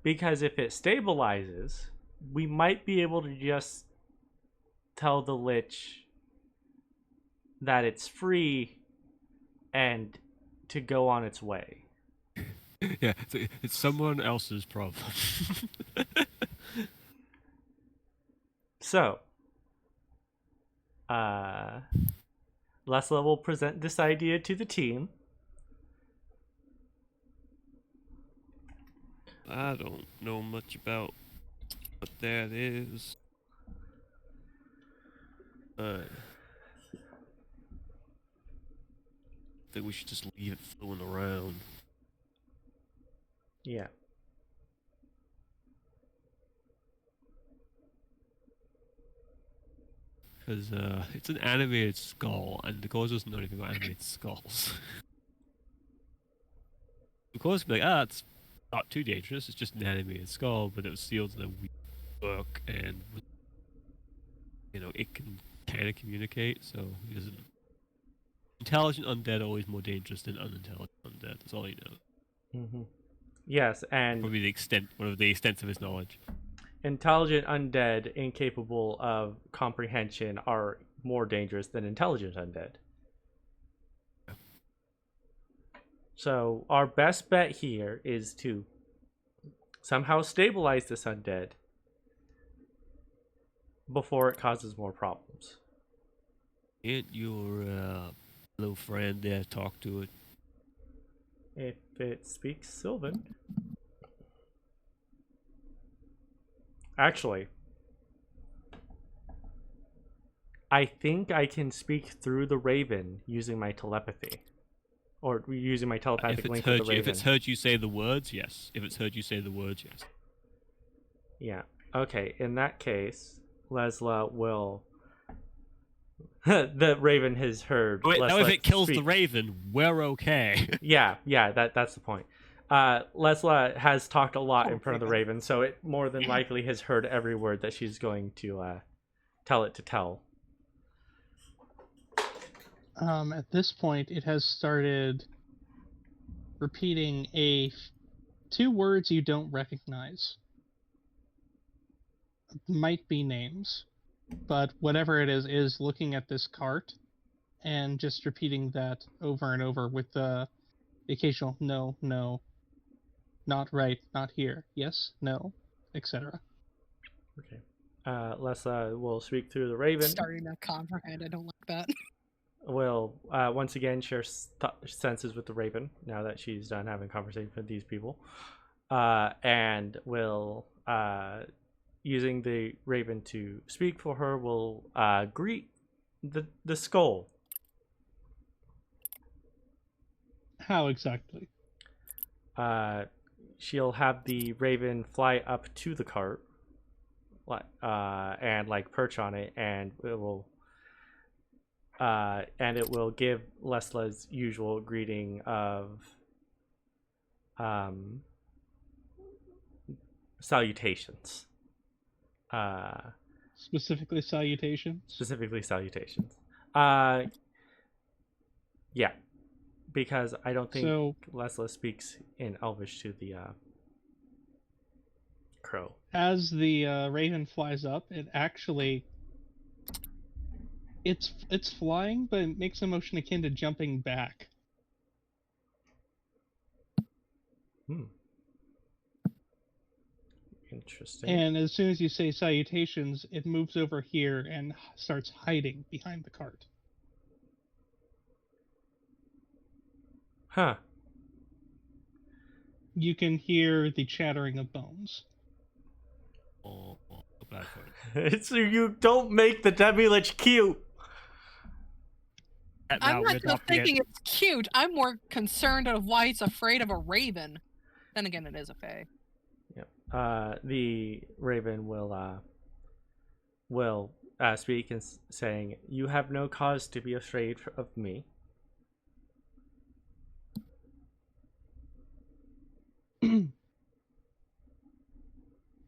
Because if it stabilizes, we might be able to just tell the lich that it's free and to go on its way. Yeah, it's someone else's problem. So, Lessla will present this idea to the team. I don't know much about what that is. I think we should just leave it floating around. Yeah. Because it's an animated skull, and the Corvus doesn't know anything about animated skulls. The Corvus would be like, it's not too dangerous, it's just an animated skull, but it was sealed in a weak book, and, it can kind of communicate, so he doesn't... Intelligent undead are always more dangerous than unintelligent undead, that's all he knows. Mm-hmm. Yes, and Probably one of the extent of his knowledge. intelligent undead incapable of comprehension are more dangerous than intelligent undead. So our best bet here is to somehow stabilize this undead before it causes more problems. Can't your little friend there talk to it? If it speaks Sylvan. Actually, I think I can speak through the Raven using my telepathy. Or using my telepathic link with the Raven. If it's heard you say the words, yes. If it's heard you say the words, yes. Yeah. Okay, in that case, Lessla will... the Raven has heard... Wait, now Lessla if it kills speak. the Raven, we're okay. Yeah, that's the point. Lessla has talked a lot in front of the Raven, so it more than likely has heard every word that she's going to tell it to tell. At this point, it has started repeating two words you don't recognize. Might be names, but whatever it is looking at this cart and just repeating that over and over with the occasional no, no, not right, not here, yes, no, etc. Okay. Lessla will speak through the Raven. Starting to comprehend. I don't like that. Will once again share senses with the Raven now that she's done having conversation with these people, and will using the Raven to speak for her will greet the skull. How exactly? She'll have the Raven fly up to the cart, and perch on it, and it will give Lessla's usual greeting of salutations. Specifically salutations? Specifically salutations. Yeah. Because I don't think Lessla speaks in Elvish to the crow. As the Raven flies up, it actually... It's flying, but it makes a motion akin to jumping back. Interesting. And as soon as you say salutations, it moves over here and starts hiding behind the cart. Huh. You can hear the chattering of bones. Oh, bad for it. So you don't make the Demi-Lich cute. I'm not just thinking it's cute. I'm more concerned of why it's afraid of a raven. Then again, it is a fae. Yep. The Raven will speak and saying, "You have no cause to be afraid of me."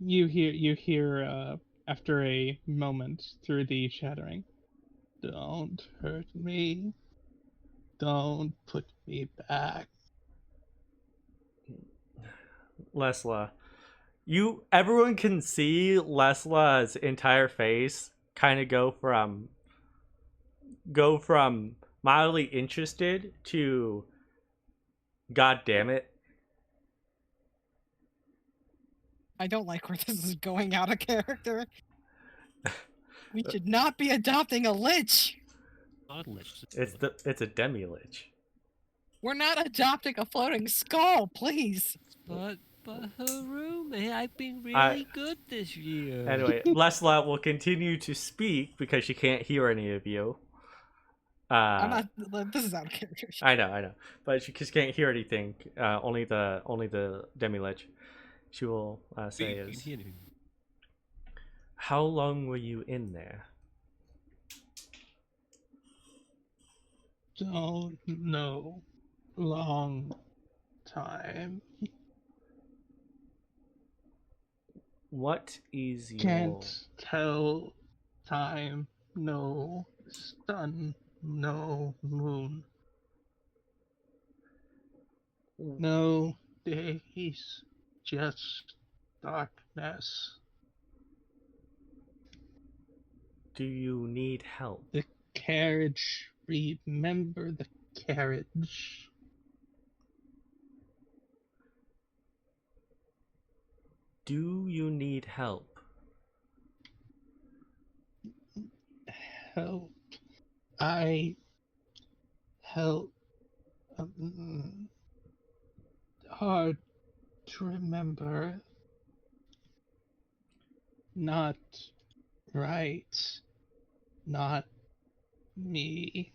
You hear after a moment through the chattering, "Don't hurt me. Don't put me back." Lessla, everyone can see Lesla's entire face kind of go from mildly interested to God damn it. I don't like where this is going out of character. We should not be adopting a lich. Not a lich. It's a demi-lich. We're not adopting a floating skull, please. But Harume, I've been really good this year. Anyway, Lessla will continue to speak because she can't hear any of you. I'm not. This is out of character. I know, but she just can't hear anything. Only the demi-lich. She will say You can is, hear anything. "How long were you in there?" Don't know. Long time. What is your Can't tell time. No sun. No moon. No days. Just darkness. Do you need help? The carriage. Remember the carriage. Do you need help? Help. I help. Hard to remember. Not right. Not me.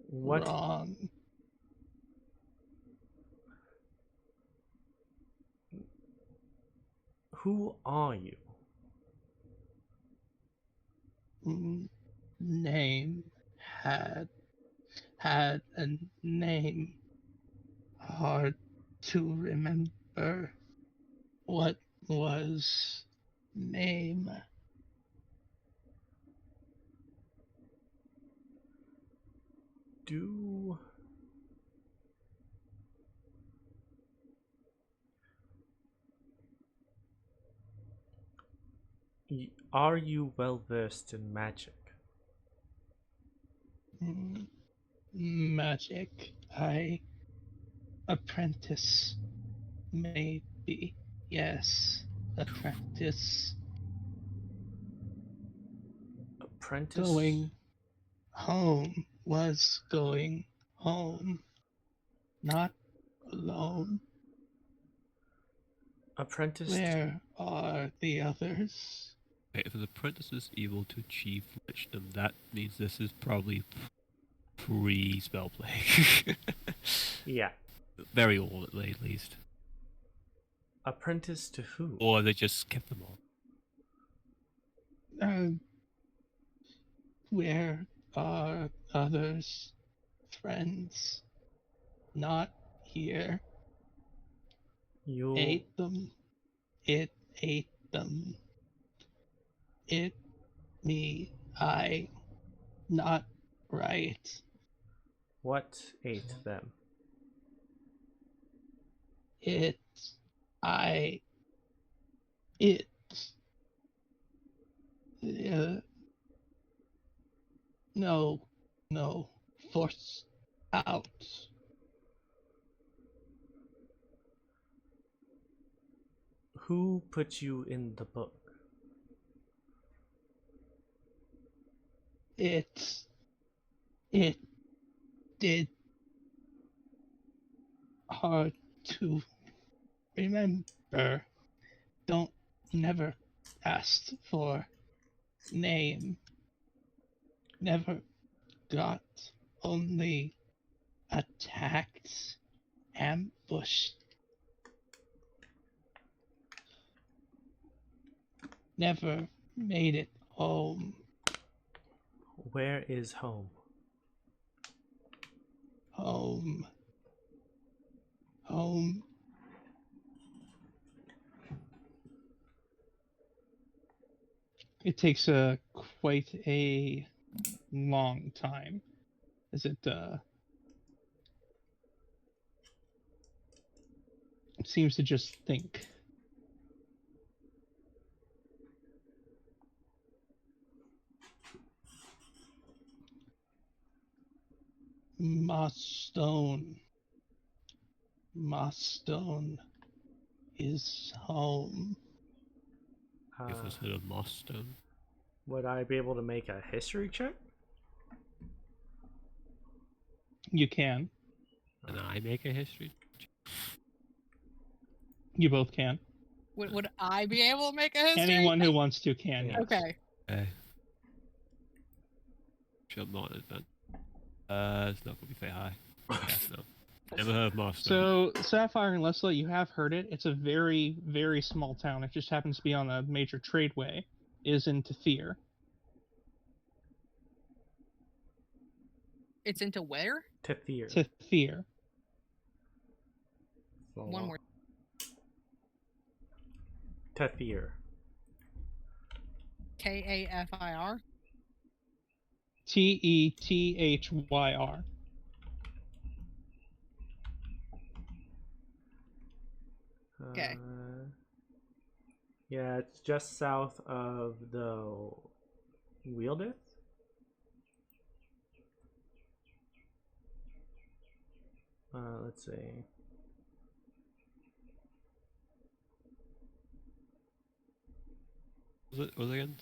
What Wrong. Who are you? Name had a name. Hard to remember. What was name? Do Are you well versed in magic? Magic. Apprentice. Maybe. Yes. Apprentice. Apprentice? Going home. Was going home. Not alone. Apprentice? Where are the others? Okay, if an apprentice is able to achieve lichdom, that means this is probably pre-spell plague. Yeah. Very old, at least. Apprentice to who? Or they just kept them all. Where are others? Friends? Not here. You Ate them. It ate them. It, me, I. Not right. What ate them? It, I, it. No, no. Force out. Who put you in the book? It did. Hard to remember. Don't never asked for name. Never got. Only attacked. Ambushed. Never made it home. Where is home? Home. Home. It takes quite a long time, as it seems to just think. Mossstone. Mossstone is home. If it's a moss stone. Would I be able to make a history check? You can. Can I make a history? You both can. Would I be able to make a history? Anyone who wants to can. Yeah. Yes. Okay. Okay. Sure, I'm not in advance. It's not gonna be say hi. Yeah, no. Never heard of Master. So, Sapphire and Lessla, you have heard it. It's a very, very small town. It just happens to be on a major tradeway. It is in Tathir. It's into where? Tathir. Tathir. One more. Tathir. Kafir. Tethyr. Okay. Yeah, it's just south of the Wieldith. Let's see. Was it again?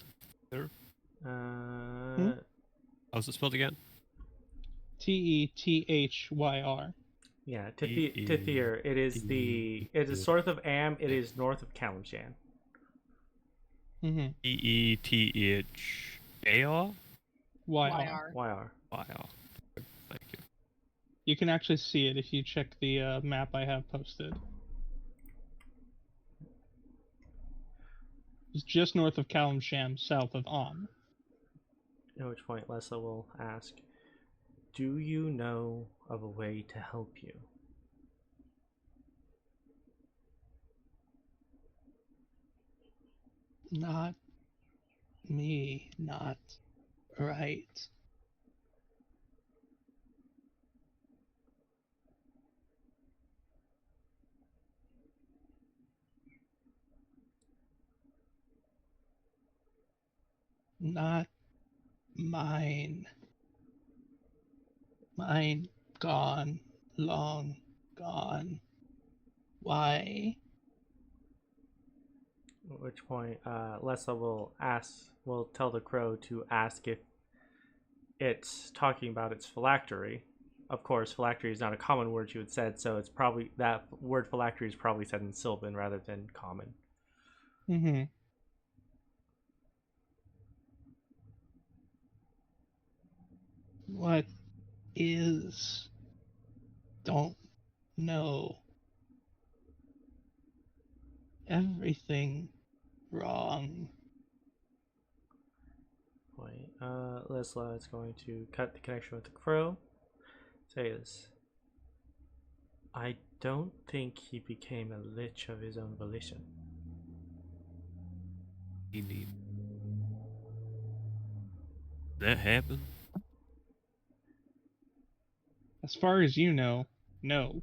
There? How's it spelled again? Tethyr. Yeah, Tathir. It is north of Am. It is north of Kalimshan. Mm-hmm. Eethar? YR. YR. Thank you. You can actually see it if you check the map I have posted. It's just north of Kalimshan, south of Am. At which point Lessla will ask, "Do you know of a way to help you?" Not me, not right. Not mine. Mine gone, long gone. Why? At which point Lessla will tell the crow to ask if it's talking about its phylactery. Of course, phylactery is not a common word you had said, so it's probably that word phylactery is probably said in Sylvan rather than common. Mm-hmm. What is? Don't know. Everything wrong. Point. Lessla is going to cut the connection with the crow. Say this. I don't think he became a lich of his own volition. Indeed. That happened? As far as you know, no.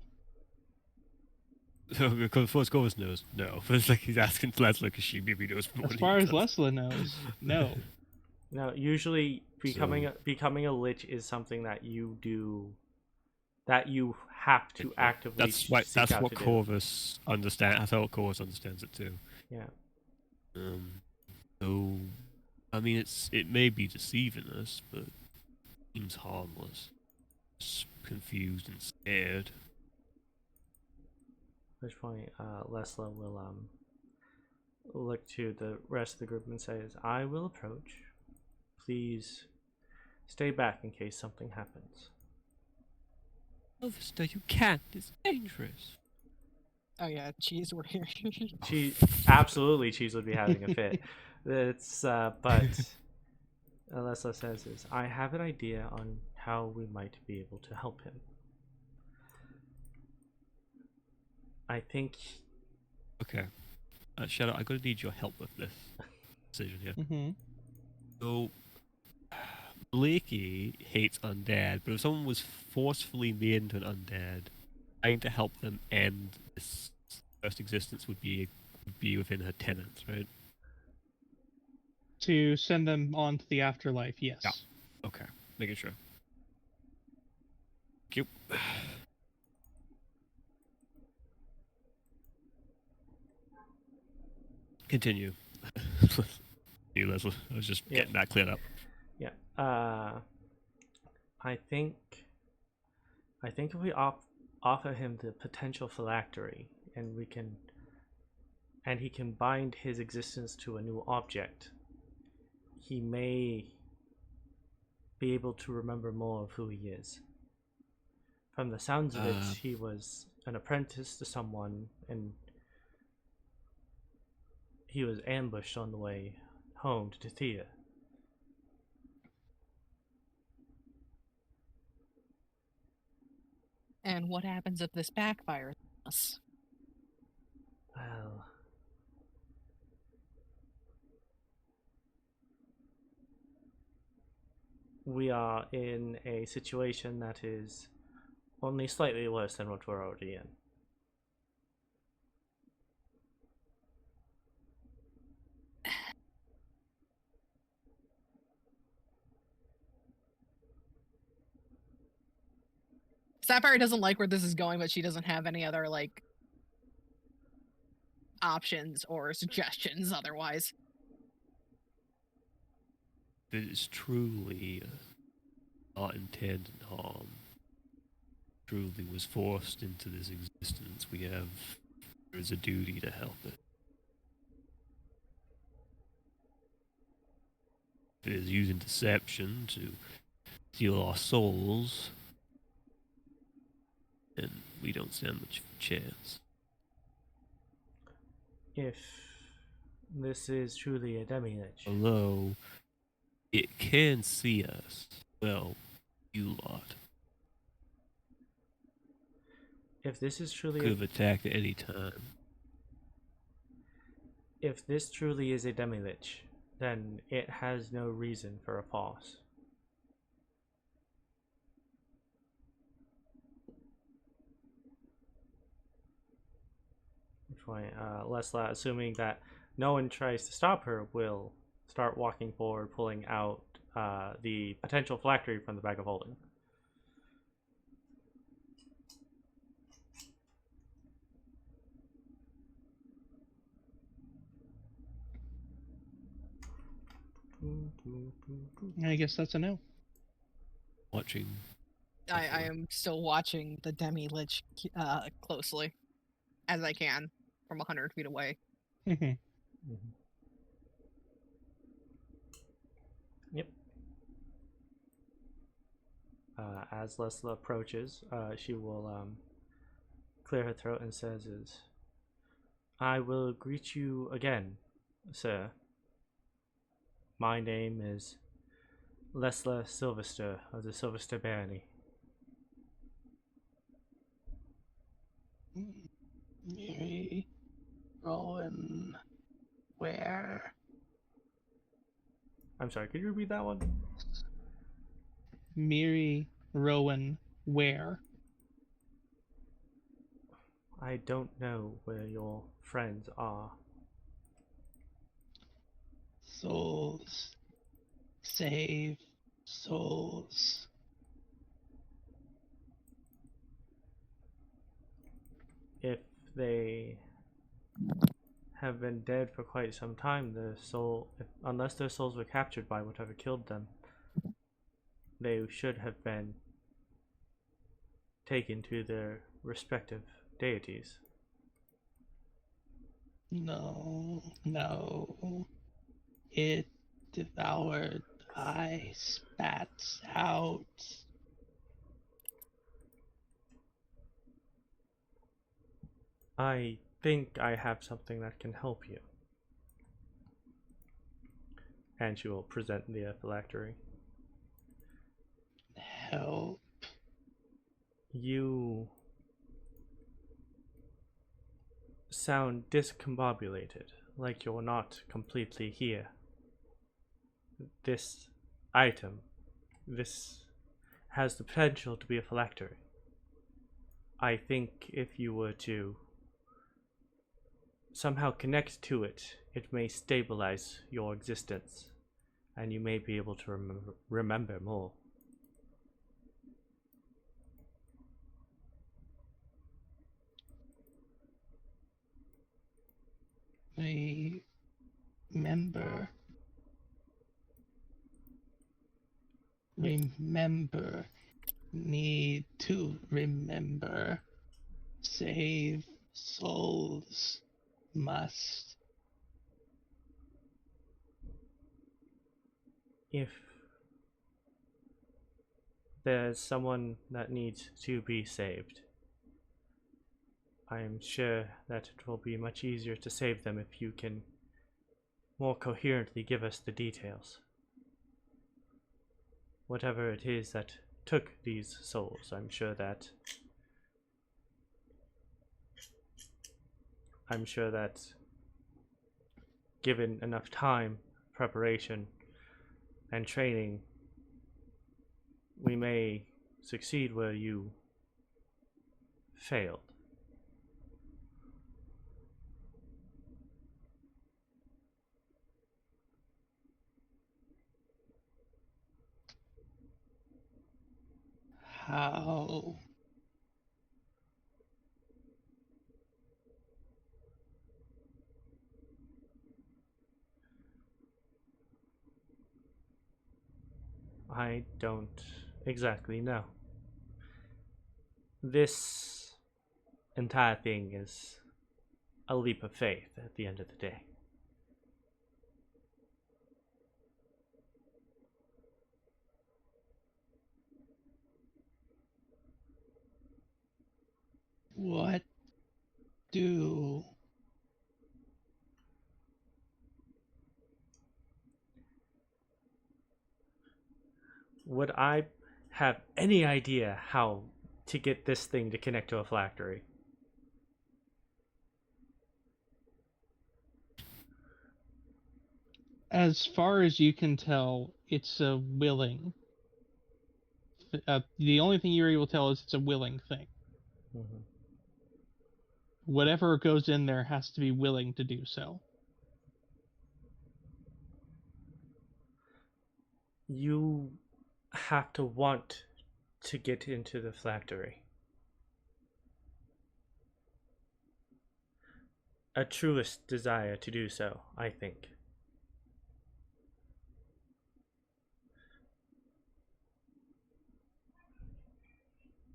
So, because first Corvus knows, no. But it's like he's asking Lessla because she maybe knows more As than far he as does. Lessla knows, no. Now, usually becoming a lich is something that you do, that you have to actively That's what seek out what to do. Corvus understands. That's how Corvus understands it too. Yeah. So, I mean, it may be deceiving us, but it seems harmless. Just confused and scared. At which point, Lessla will look to the rest of the group and says, "I will approach. Please stay back in case something happens." Silverster, you can't. It's dangerous. Oh yeah, cheese. We're here. Absolutely, Cheese would be having a fit. It's but Lessla says is, "I have an idea on how we might be able to help him. I think." Okay. Shadow, I'm going to need your help with this decision here. Mm-hmm. So, Blakey hates undead, but if someone was forcefully made into an undead, trying to help them end this first existence would be within her tenets, right? To send them on to the afterlife, yes. Yeah. Okay, making sure. Thank you. Continue. You, Lessla. I was just getting that cleared up. Yeah. I think I think if we offer him the potential phylactery, and he can bind his existence to a new object, he may be able to remember more of who he is. From the sounds of it, he was an apprentice to someone, and he was ambushed on the way home to Thea. And what happens if this backfires on us? Well, we are in a situation that is only slightly worse than what we're already in. Sapphire doesn't like where this is going, but she doesn't have any other, like, options or suggestions otherwise. If it is truly not intended harm, truly was forced into this existence, there is a duty to help it. If it is using deception to steal our souls, then we don't stand much of a chance. If this is truly a demi-lich, Although it can see us, well, you lot if this is could truly have attacked at any time. if this truly is a demi-lich, then it has no reason for a pause. Which way, Lessla, assuming that no one tries to stop her, will start walking forward, pulling out the potential phylactery from the bag of holding. I guess that's a no. Watching. I am still watching the demi-lich closely, as I can, from 100 feet away. Mhm. Yep. As Lessla approaches, she will clear her throat and says, I will greet you again, sir. My name is Lessla Silverster of the Silverster Barony. Mary, Rowan, where? I'm sorry, could you repeat that one? Miri, Rowan, where? I don't know where your friends are. Souls. Save souls. If they have been dead for quite some time, unless their souls were captured by whatever killed them, they should have been taken to their respective deities. No, no. It devoured I spats out. I think I have something that can help you. And she will present the phylactery. Help. You sound discombobulated, like you're not completely here. This item, this has the potential to be a phylactery. I think if you were to somehow connect to it, it may stabilize your existence, and you may be able to remember more. Remember. Remember need to remember. Save souls. Must. If there's someone that needs to be saved, I am sure that it will be much easier to save them if you can more coherently give us the details. Whatever it is that took these souls, I'm sure that given enough time, preparation, and training, we may succeed where you failed. How? I don't exactly know. This entire thing is a leap of faith at the end of the day. What do? Would I have any idea how to get this thing to connect to a phylactery? As far as you can tell, it's a willing. The only thing you're able to tell is it's a willing thing. Mm-hmm. Whatever goes in there has to be willing to do so. You have to want to get into the phylactery. A truest desire to do so, I think.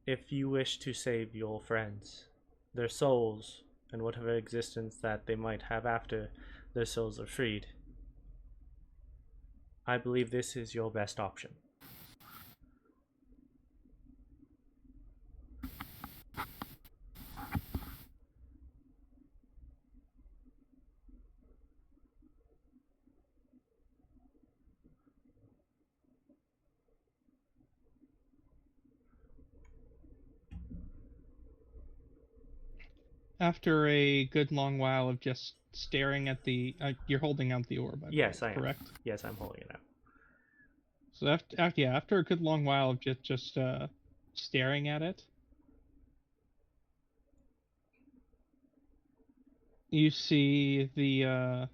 If you wish to save your friends, their souls, and whatever existence that they might have after their souls are freed, I believe this is your best option. After a good long while of just staring at the, you're holding out the orb, Yes, I am. correct? Yes, I'm holding it out. So after a good long while of just staring at it, you see the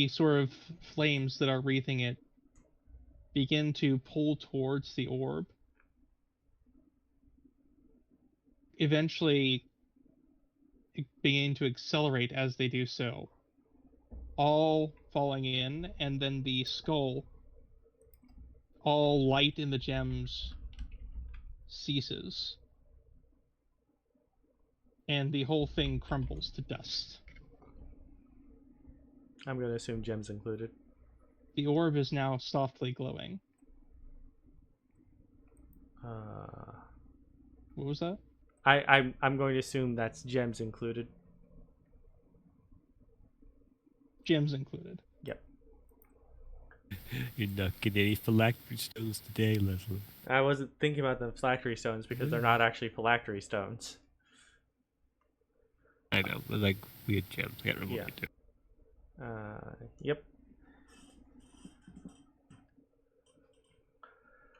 sort of flames that are wreathing it begin to pull towards the orb, eventually beginning to accelerate as they do so, all falling in, and then the skull, all light in the gems, ceases, and the whole thing crumbles to dust. I'm going to assume gems included. The orb is now softly glowing. What was that? I'm going to assume that's gems included. Gems included. Yep. You're not getting any phylactery stones today, Leslie. I wasn't thinking about the phylactery stones because they're not actually phylactery stones. I know, they're like weird gems. I can't remember Yeah. what they do. Yep.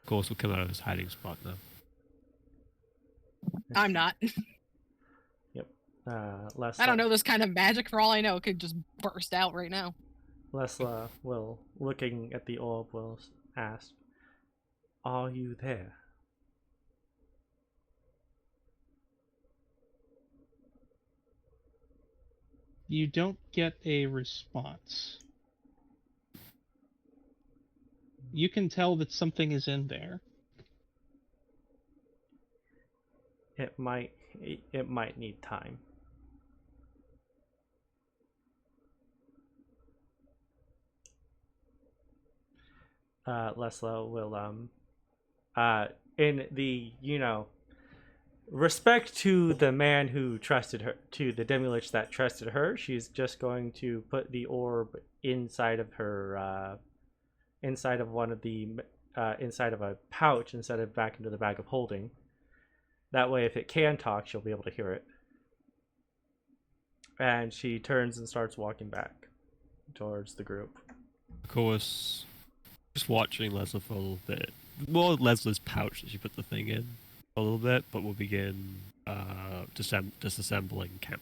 Of course, we'll come out of his hiding spot now. I'm not. Yep. Lessla, I don't know this kind of magic. For all I know, it could just burst out right now. Lessla will, looking at the orb, will ask, "Are you there?" You don't get a response. You can tell that something is in there. It might need time. Lessla will in the respect to the man who trusted her, to the demi-lich that trusted her, she's just going to put the orb inside of her inside of one of the inside of a pouch instead of back into the bag of holding. That way, if it can talk, she'll be able to hear it. And she turns and starts walking back towards the group. Of course, just watching Lessla for a little bit. More Lesla's pouch that she put the thing in a little bit, but we'll begin disassembling camp.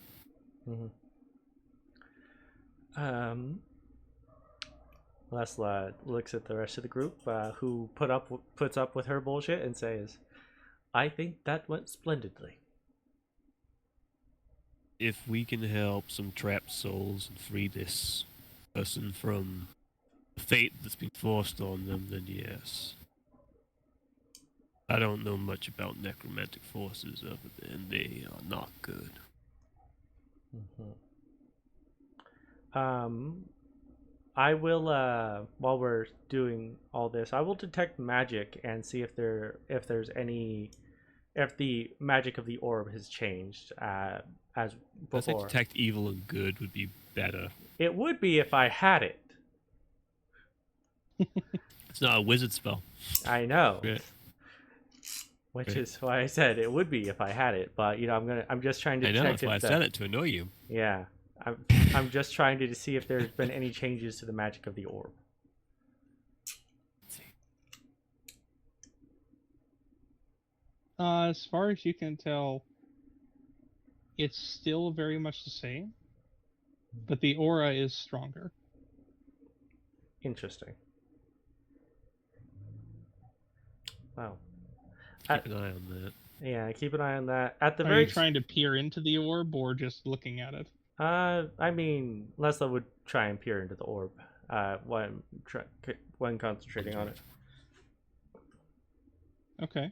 Mm-hmm. Lessla looks at the rest of the group, who puts up with her bullshit, and says, "I think that went splendidly." If we can help some trapped souls and free this person from the fate that's been forced on them, then yes. I don't know much about necromantic forces other than they are not good. Mm-hmm. I will, while we're doing all this, I will detect magic and see if the magic of the orb has changed as I before. think detect evil and good would be better. It would be if I had it. It's not a wizard spell. I know. Great. Which Great. is why I said it would be if I had it, but I'm just trying to I know, check that's why I if said it, to annoy you. Yeah. I'm just trying to see if there's been any changes to the magic of the orb. Let's see. As far as you can tell, it's still very much the same, but the aura is stronger. Interesting. Wow. Keep an eye on that. Yeah, keep an eye on that. At the Are very you trying to peer into the orb or just looking at it? I mean, Lessla would try and peer into the orb when concentrating on it. Okay.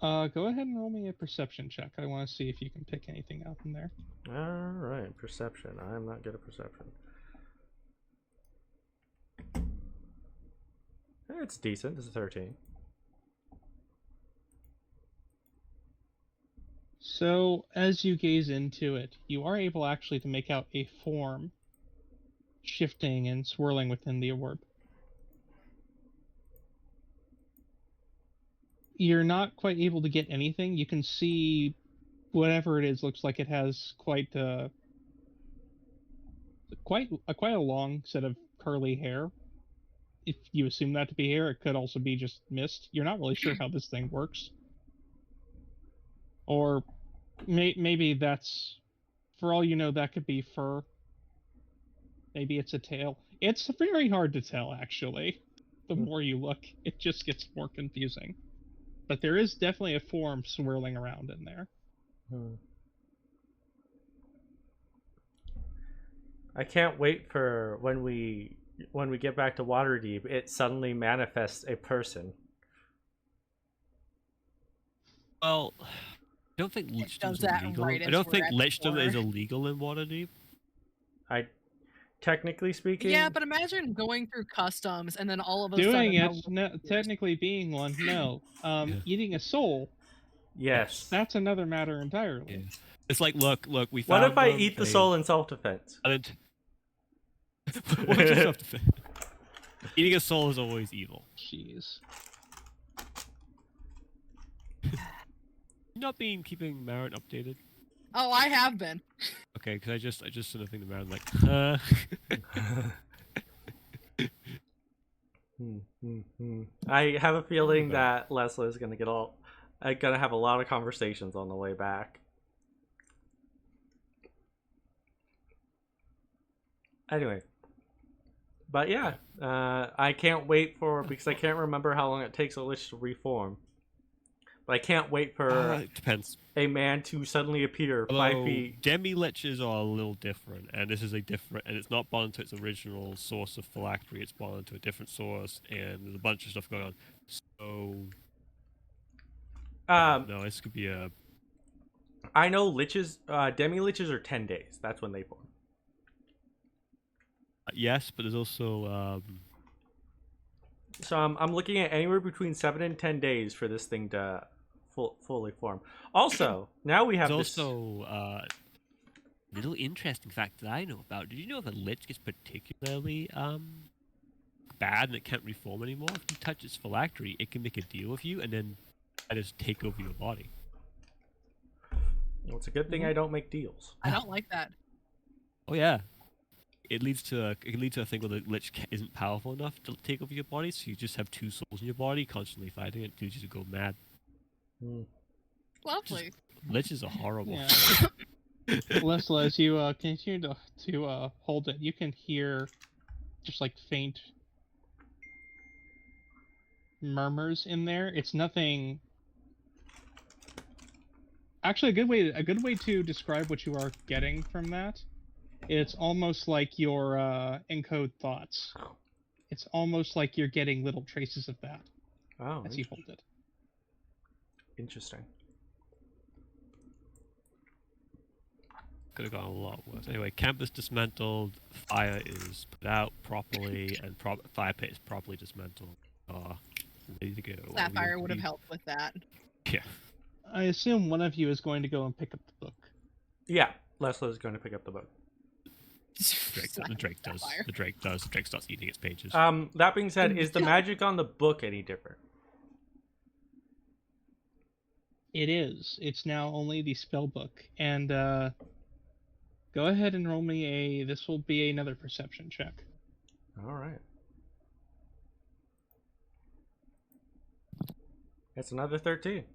Go ahead and roll me a perception check. I want to see if you can pick anything out in there. All right, perception. I'm not good at perception. It's decent. It's a 13. So, as you gaze into it, you are able actually to make out a form shifting and swirling within the orb. You're not quite able to get anything. You can see whatever it is looks like it has quite a long set of curly hair. If you assume that to be hair, it could also be just mist. You're not really sure how this thing works. Or maybe that's, for all you know, that could be fur. Maybe it's a tail. It's very hard to tell, actually. The more you look, it just gets more confusing. But there is definitely a form swirling around in there. I can't wait for when we get back to Waterdeep, it suddenly manifests a person. Well, I don't think lichdom's that illegal. right I as don't we're think at the lichdom is corner. illegal in Waterdeep. Technically speaking, Yeah, but imagine going through customs and then all of a Doing sudden it, no, technically being one, no. Eating a soul, yes. that's another matter entirely. Yeah. It's like, look, we What found if I them, eat the they- soul in self-defense? I didn't... What is self-defense? Eating a soul is always evil. Jeez. You not been keeping Marin updated? Oh, I have been. Okay, because I just sort of think the Marin like, huh? I have a feeling that Lessla is gonna have a lot of conversations on the way back. Anyway, but yeah, I can't wait because I can't remember how long it takes a lich to reform. But I can't wait for It depends. a man to suddenly appear 5 Although feet. demi-liches are a little different, and this is a different, and it's not bonded to its original source of phylactery. It's bonded to a different source, and there's a bunch of stuff going on. So no, this could be a. I know liches, demi-liches are 10 days. That's when they form. Yes, but there's also So I'm looking at anywhere between 7 and 10 days for this thing to fully form. Also, now we have there's this. also little interesting fact that I know about. Did you know if a lich gets particularly bad and it can't reform anymore, if you touch its phylactery, it can make a deal with you and then just take over your body. Well, it's a good thing I don't make deals. I don't like that. Oh yeah. It leads to a thing where the lich isn't powerful enough to take over your body, so you just have two souls in your body constantly fighting it, leads you to go mad. Lovely. Liches are horrible. Yeah. Lessla, as you continue to hold it, you can hear just like faint murmurs in there. It's nothing. Actually, a good way to describe what you are getting from that. It's almost like your encode thoughts. It's almost like you're getting little traces of that Oh, as you hold it. interesting. Could have gone a lot worse. Anyway, camp is dismantled, fire is put out properly, and fire pit is properly dismantled. Ready to go. Sapphire would have helped with that. Yeah. I assume one of you is going to go and pick up the book. Yeah, Lessla is going to pick up the book. The Drake does. Sapphire. The Drake does. The Drake starts eating its pages. That being said, is the magic on the book any different? It is. It's now only the spell book. And go ahead and roll me this will be another perception check. All right. That's another 13.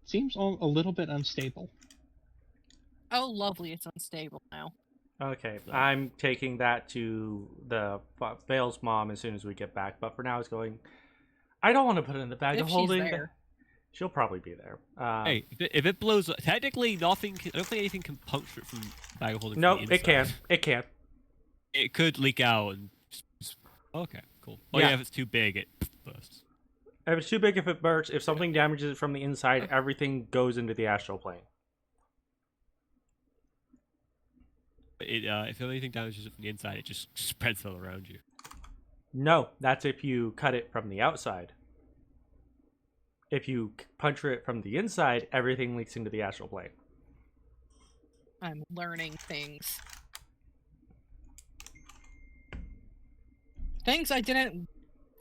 Seems a little bit unstable. Oh, lovely. It's unstable now. Okay, I'm taking that to the Vale's mom as soon as we get back. But for now, it's going. I don't want to put it in the bag If of she's holding. there. She'll probably be there. Hey, if it blows up, technically nothing. I don't think anything can puncture it from bag of holding. No, from the it can. inside. It can. It could leak out and. Okay, cool. Oh Yeah. yeah, if it's too big, it bursts. If it's too big, if it bursts, if something damages it from the inside, everything goes into the astral plane. If anything damages it from the inside, it just spreads all around you. No, that's if you cut it from the outside. If you puncture it from the inside, everything leaks into the astral plane. I'm learning things. Things I didn't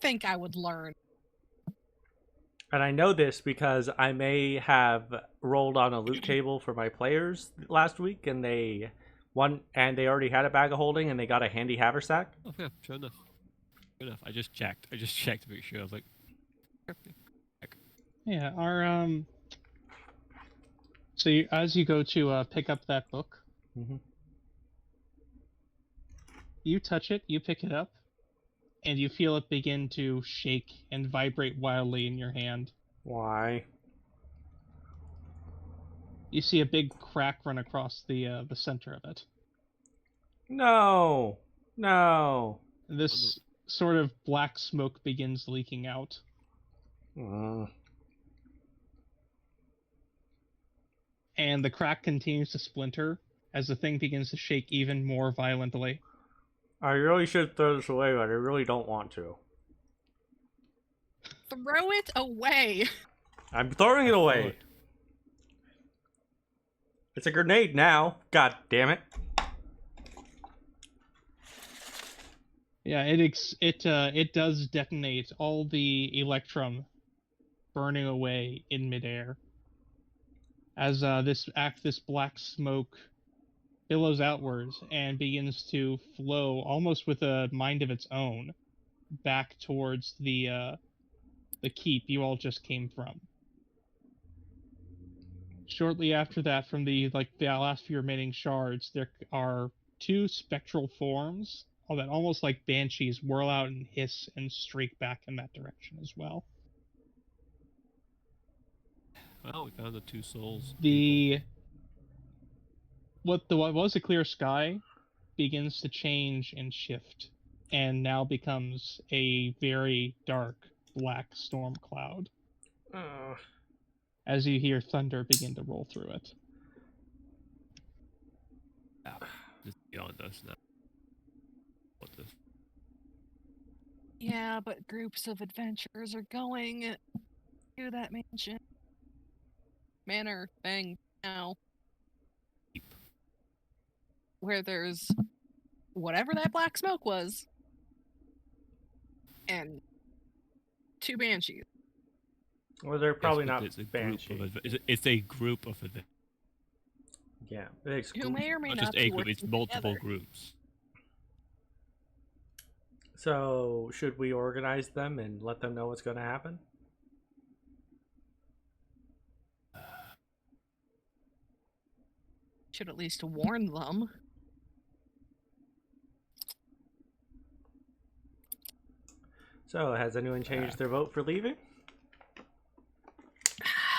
think I would learn. And I know this because I may have rolled on a loot table for my players last week, and they already had a bag of holding, and they got a handy haversack. Oh yeah, sure enough. Sure enough. I just checked to make sure. I was like, Yeah, our So as you go to pick up that book, you touch it, you pick it up, and you feel it begin to shake and vibrate wildly in your hand. Why? You see a big crack run across the center of it. No. This sort of black smoke begins leaking out. And the crack continues to splinter as the thing begins to shake even more violently. I really should throw this away, but I really don't want to. Throw it away. I'm throwing it away. It's a grenade now. God damn it. Yeah, it does detonate, all the electrum burning away in midair as this black smoke billows outwards and begins to flow almost with a mind of its own back towards the keep you all just came from. Shortly after that, from the last few remaining shards, there are two spectral forms all that almost like banshees whirl out and hiss and streak back in that direction as well. Well, we found the two souls. What was a clear sky begins to change and shift, and now becomes a very dark black storm cloud as you hear thunder begin to roll through it. Yeah, just beyond us now. What the? Yeah, but groups of adventurers are going to that manor thing now. Where there's whatever that black smoke was. And 2 banshees. Well, they're probably Yes, but not it's a group banshee. of it's a group of adventurers. Yeah, it's Who may or may Not not just be a group, it's working multiple together. groups. So, should we organize them and let them know what's going to happen? Should at least warn them. So, has anyone changed their vote for leaving?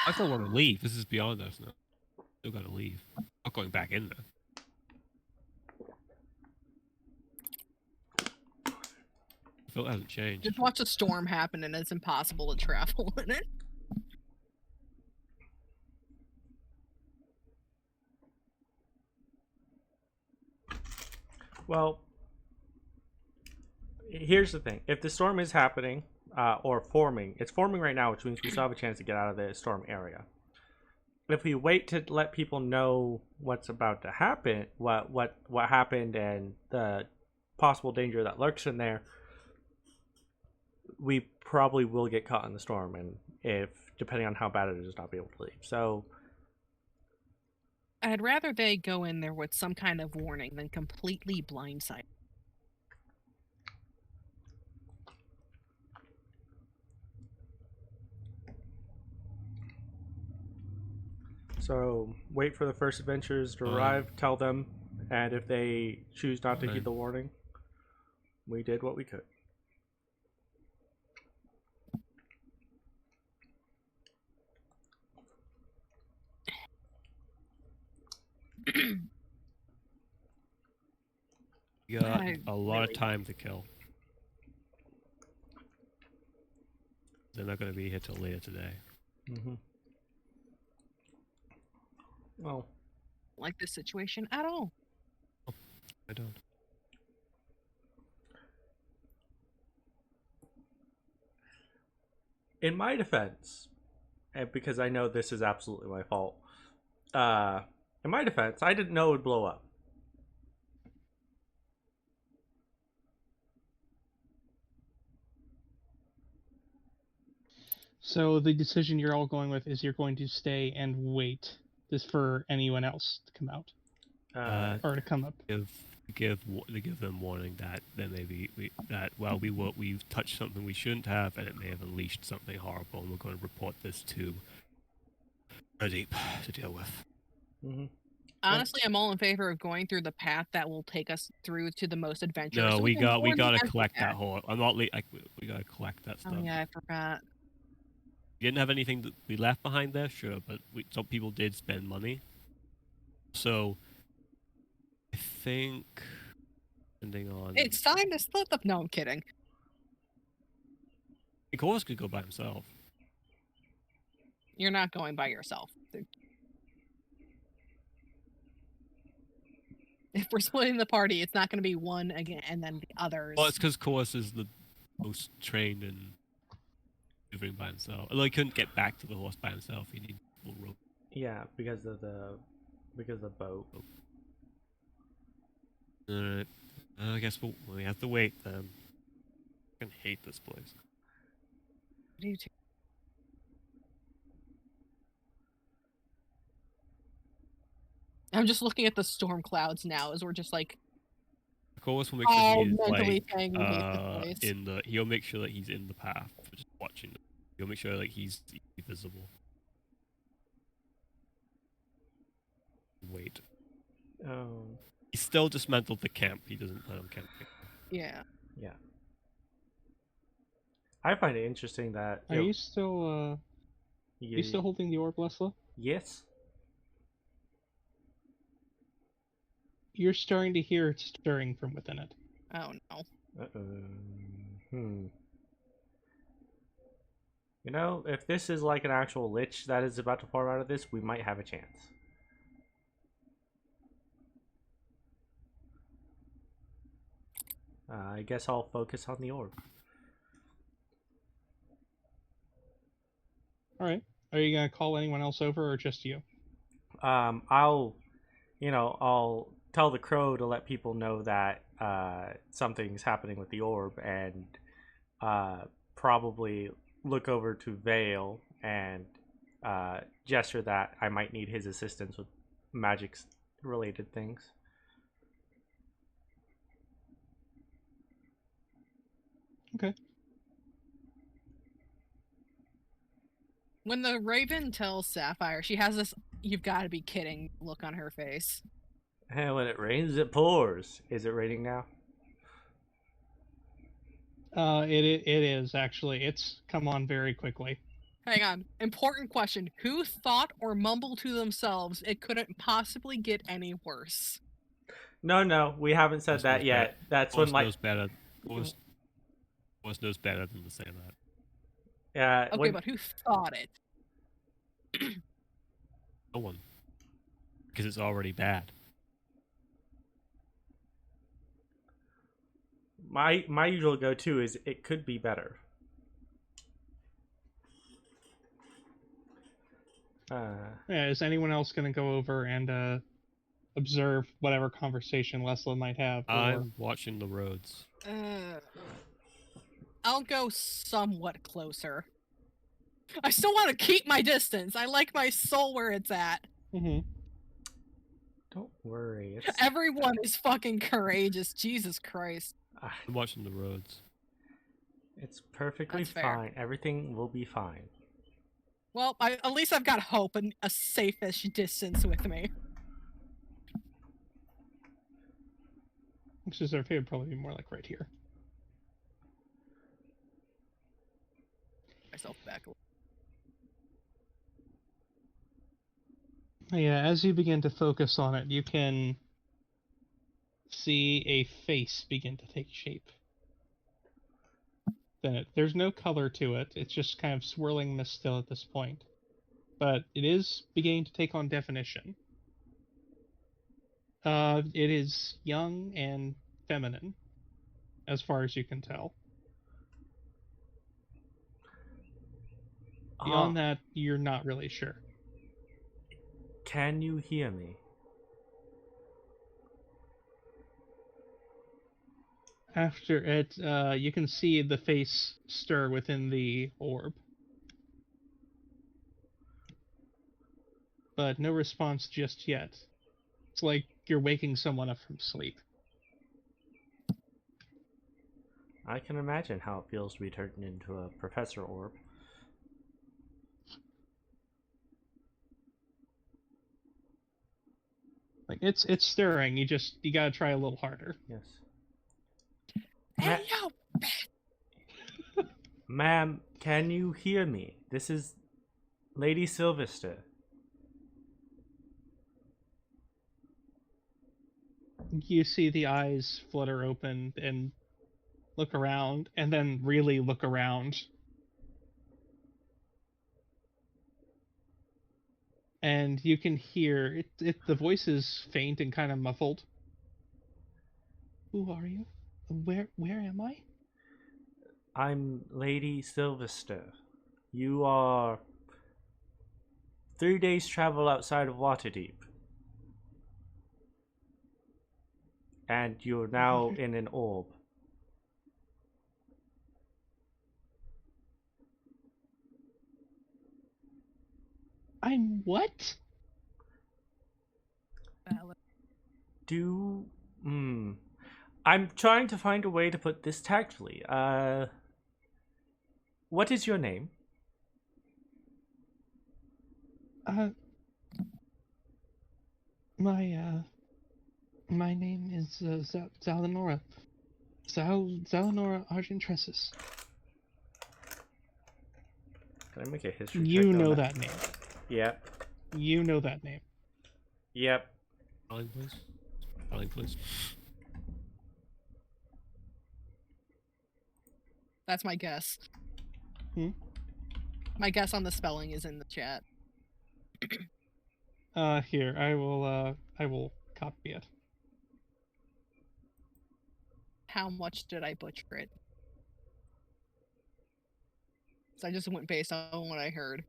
I still want to leave. This is beyond us now. Still got to leave. Not going back in there. I feel it hasn't changed. Just watch a storm happen and it's impossible to travel in it. Well, here's the thing. If the storm is happening, or forming, it's forming right now, which means we still have a chance to get out of the storm area. If we wait to let people know what's about to happen, what happened and the possible danger that lurks in there, we probably will get caught in the storm, and if depending on how bad it is, not be able to leave. So I'd rather they go in there with some kind of warning than completely blindsided. So wait for the first adventurers to arrive, tell them, and if they choose not to heed the warning, we did what we could. You got I a lot of really- time to kill. They're not going to be here till later today. Mm-hmm. Well, Like this situation at all. I don't. in my defense, and because I know this is absolutely my fault, in my defense, I didn't know it would blow up. So the decision you're all going with is you're going to stay and wait this for anyone else to come out or to come up. Give them warning that there may be we've touched something we shouldn't have, and it may have unleashed something horrible, and we're going to report this to Waterdeep to deal with. Mm-hmm. Honestly, I'm all in favor of going through the path that will take us through to the most adventurous. No, so we can got warn the to collect that path. whole. We got to collect that stuff. Oh yeah, I forgot. You didn't have anything that we left behind there, sure, but some people did spend money. So I think, depending on, It's time to split the. No, I'm kidding. Corvus could go by himself. You're not going by yourself. If we're splitting the party, it's not going to be one again and then the others. Well, it's because Corvus is the most trained in moving by himself. Although he couldn't get back to the horse by himself, he needed a little rope. Yeah, because of the boat. Alright. I guess we have to wait then. I fucking hate this place. I do too. I'm just looking at the storm clouds now as we're just like Corvus will make sure he is mentally like saying we hate this place. he'll make sure that he's in the path for just watching. He'll make sure like he's visible. Wait. Oh. He still dismantled the camp. He doesn't plan on camping. Yeah. Yeah. I find it interesting that Are you still holding the orb, Lessla? Yes. You're starting to hear it stirring from within it. Oh no. Hmm. You know, if this is like an actual lich that is about to form out of this, we might have a chance. I guess I'll focus on the orb. All right. Are you gonna call anyone else over, or just you? I'll tell the crow to let people know that something's happening with the orb, and probably look over to Vale and gesture that I might need his assistance with magic related things. Okay. When the raven tells Sapphire, she has this "you've got to be kidding" look on her face. And when it rains, it pours. Is it raining now? It is actually. It's come on very quickly. Hang on. Important question. Who thought or mumbled to themselves it couldn't possibly get any worse? No, we haven't said Force that knows yet. better. That's Force when like knows better. Force knows better than to say that. Okay, but who thought it? No one. Because it's already bad. my usual go-to is it could be better. Yeah, is anyone else gonna go over and observe whatever conversation Lessla might have? Or... I'm watching the roads. I'll go somewhat closer. I still want to keep my distance. I like my soul where it's at. Mm-hmm. Don't worry. Everyone is fucking courageous. Jesus Christ. I'm watching the roads. It's perfectly That's fair. fine. Everything will be fine. Well, at least I've got hope and a safe-ish distance with me. Which is our favorite, probably be more like right here. Myself back. Yeah, as you begin to focus on it, you can see a face begin to take shape. There's no color to it. It's just kind of swirling mist still at this point. But it is beginning to take on definition. It is young and feminine, as far as you can tell. Beyond that, you're not really sure. Can you hear me? After it, you can see the face stir within the orb. But no response just yet. It's like you're waking someone up from sleep. I can imagine how it feels to be turned into a professor orb. Like it's stirring. You gotta try a little harder. Yes. Hey, yo! Ma'am, can you hear me? This is Lady Silverster. You see the eyes flutter open and look around, and then really look around. And you can hear the voice is faint and kind of muffled. Who are you? Where am I? I'm Lady Silverster. You are 3 days travel outside of Waterdeep. And you're now in an orb. I'm what? I'm trying to find a way to put this tactfully. What is your name? My name is Zalinora. Zalinora Argentressus. Can I make a history check You on know that name. Yep. You know that name. Yep. Spelling, please. Spelling, please. That's my guess. Hmm? My guess on the spelling is in the chat. Here, I will copy it. How much did I butcher it? So I just went based on what I heard.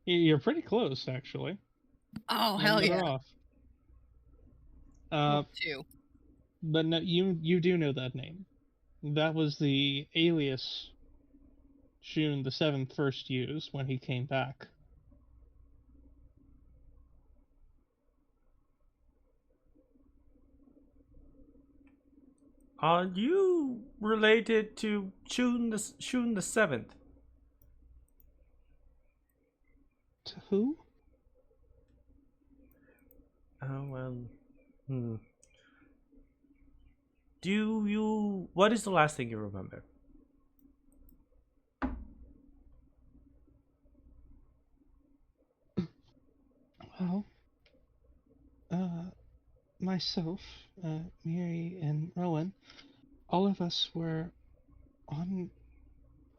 You're pretty close, actually. Oh, One hell letter yeah. off. Well, 2. But no, you do know that name. That was the alias June the 7th first used when he came back. Are you related to Shun the Seventh? To who? Oh well. Do you? What is the last thing you remember? Well, myself, Miri, and Rowan, all of us were on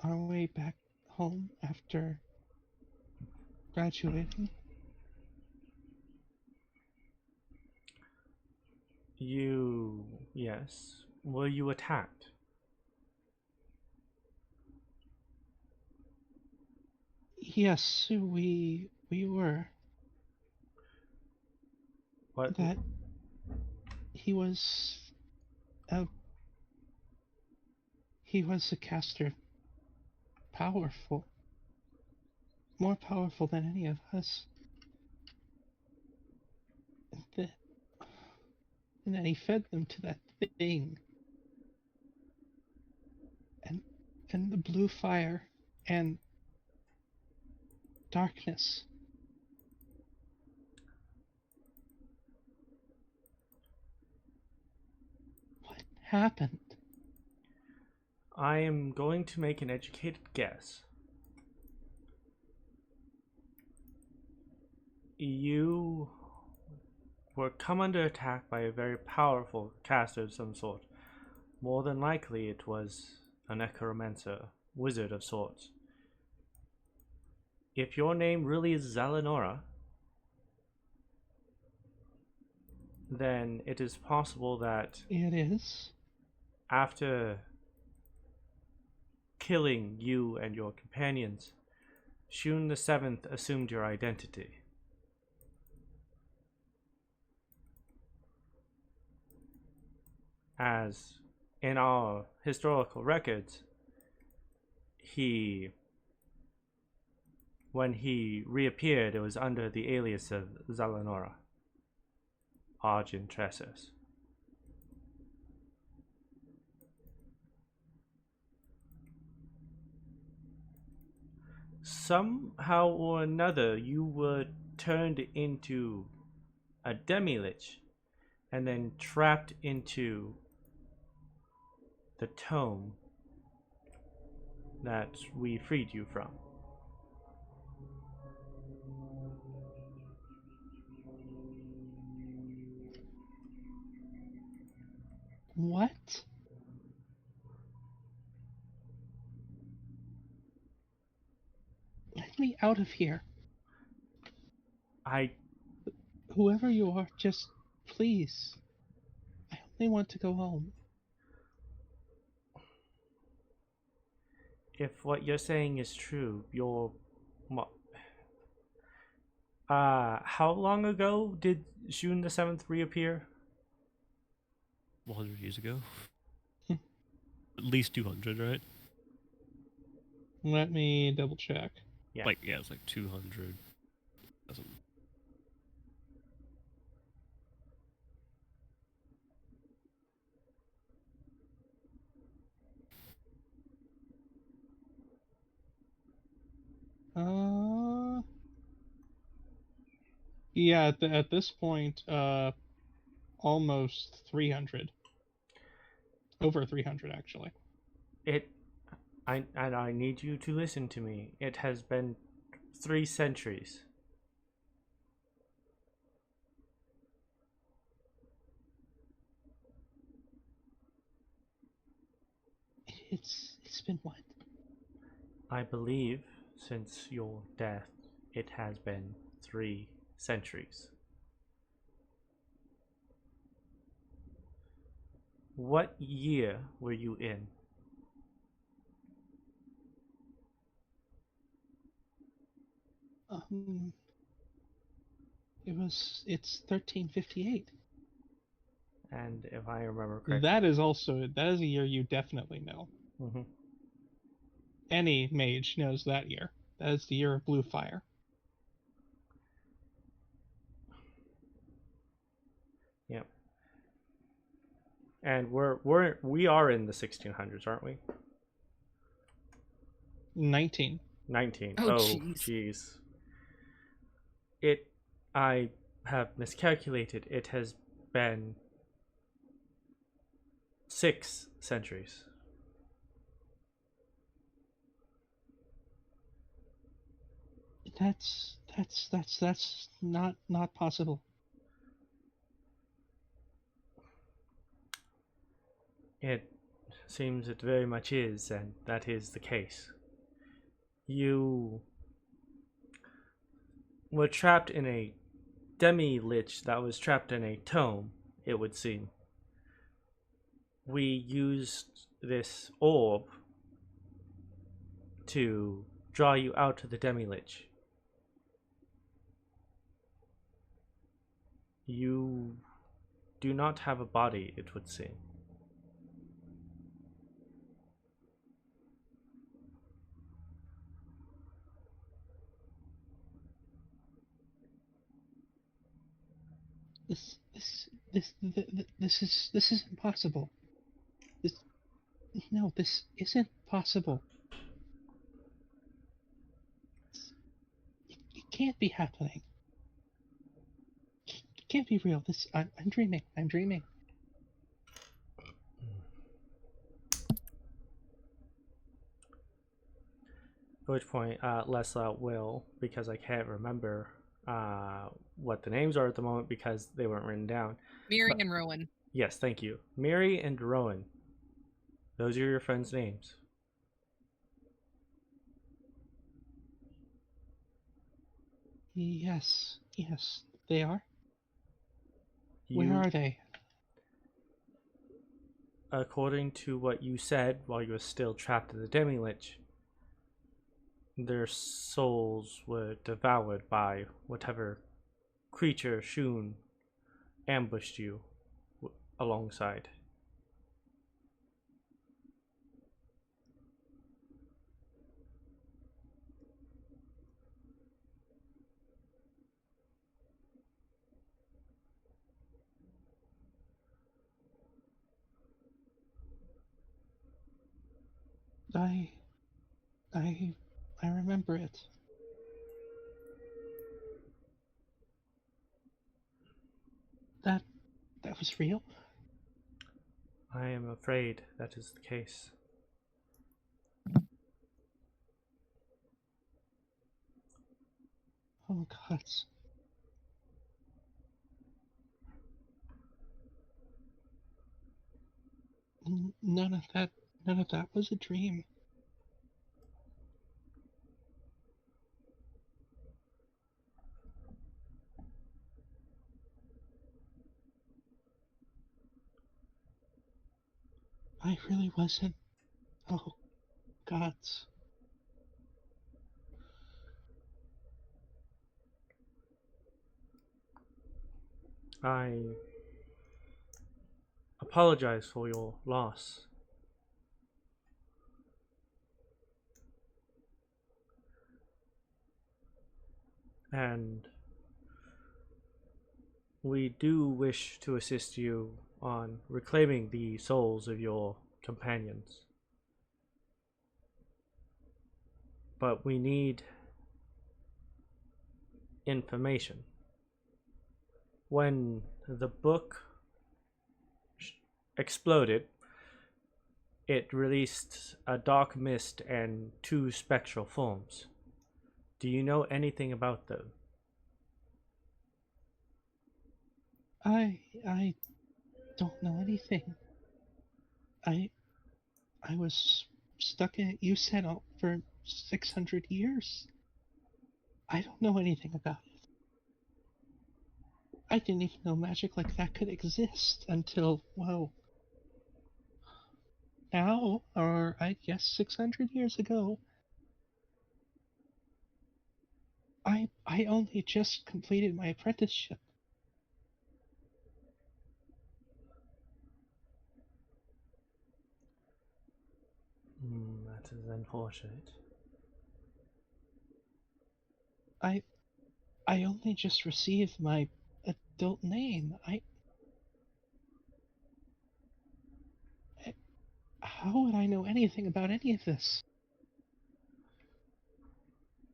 our way back home after graduating. Yes. Were you attacked? Yes, we were. What? That he was a caster, powerful, more powerful than any of us. And then he fed them to that thing, and the blue fire and darkness. What happened? I am going to make an educated guess. You were come under attack by a very powerful caster of some sort. More than likely it was a necromancer, wizard of sorts. If your name really is Zalinora, then it is possible that It is. after killing you and your companions, Shun the Seventh assumed your identity. As in our historical records, when he reappeared, it was under the alias of Zalinora Argentressus. Somehow or another, you were turned into a demi-lich and then trapped into the tome that we freed you from. What? Let me out of here. Whoever you are, just please. I only want to go home. If what you're saying is true, how long ago did Shun the Seventh reappear? 100 years ago. At least 200, right? Let me double check. Yeah. Like, yeah, it's like 200. Doesn't. Yeah, at this point, almost 300. Over 300, actually. I need you to listen to me. It has been 3 centuries. It's been what? I believe since your death, it has been 3 centuries. What year were you in? It's 1358. And if I remember correctly, That is a year you definitely know. mm-hmm. Any mage knows that year. That is the year of blue fire. Yep. And we are in the 1600s, aren't we? 19. 19. Oh, Oh, jeez. jeez. I have miscalculated. It has been 6 centuries. That's not possible. It seems it very much is, and that is the case. You were trapped in a demi-lich that was trapped in a tome, it would seem. We used this orb to draw you out of the demi-lich. You do not have a body, it would seem. This is impossible. This isn't possible. It can't be happening. It can't be real. I'm dreaming. I'm dreaming. At which point, Lessla will, because I can't remember what the names are at the moment because they weren't written down. Miri But- and Rowan. Yes, thank you. Mary and Rowan. Those are your friends' names. Yes, they are. You, Where are they? according to what you said while you were still trapped in the demi-lich, their souls were devoured by whatever creature Shun ambushed you alongside. I I remember it. That was real? I am afraid that is the case. Oh God. None of that was a dream. I really wasn't. Oh God. I apologize for your loss. and we do wish to assist you on reclaiming the souls of your companions. But we need information. When the book exploded, it released a dark mist and 2 spectral forms. Do you know anything about them? I don't know anything. I was stuck in it, you said, for 600 years. I don't know anything about it. I didn't even know magic like that could exist until, well, now, or I guess 600 years ago. I only just completed my apprenticeship. That is unfortunate. I only just received my adult name. How would I know anything about any of this?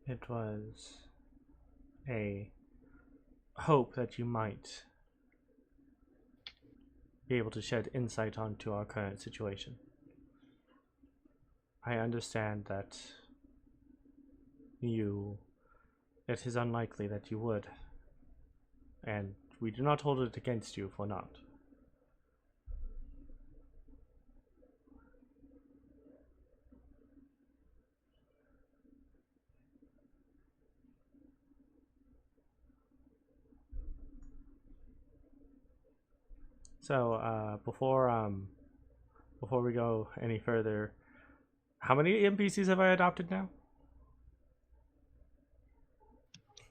It was a hope that you might be able to shed insight onto our current situation. I understand that it is unlikely that you would, and we do not hold it against you for not. So, before we go any further, how many NPCs have I adopted now?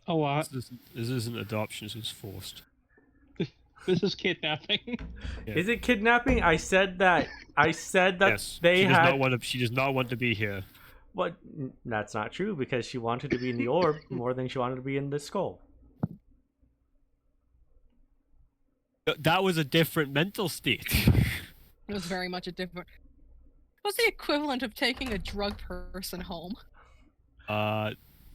A lot. This isn't adoption, this is forced. This is kidnapping. Yeah. Is it kidnapping? I said that. Yes, they she does had. not want to. She does not want to be here. What? That's not true because she wanted to be in the orb more than she wanted to be in the skull. That was a different mental state. It was very much a different. It was the equivalent of taking a drug person home.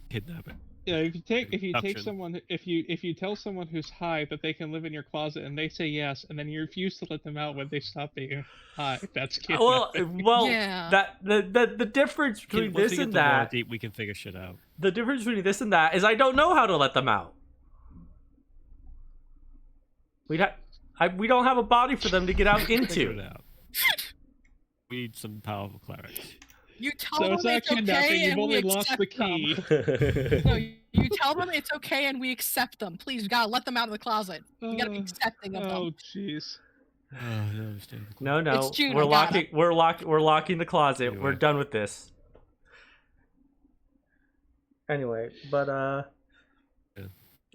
Kidnapping. Yeah, if you take Abduction. someone, if you tell someone who's high that they can live in your closet and they say yes, and then you refuse to let them out when they stop being high, that's kidnapping. Well, Yeah. that the difference between Once this we get and to that, Waterdeep, we can figure shit out. the difference between this and that is I don't know how to let them out. We don't have a body for them to get out Figure into. it out. We need some powerful clerics. You tell So them it's not it's kidnapping. okay You've and only we lost accept the them. key. No, you tell them it's okay and we accept them. Please, you gotta let them out of the closet. You gotta be accepting of them. Oh, jeez. Oh, I understand. No, It's June, we're I got locking. We're locking the closet. Anyway. We're done with this. Anyway, but Yeah.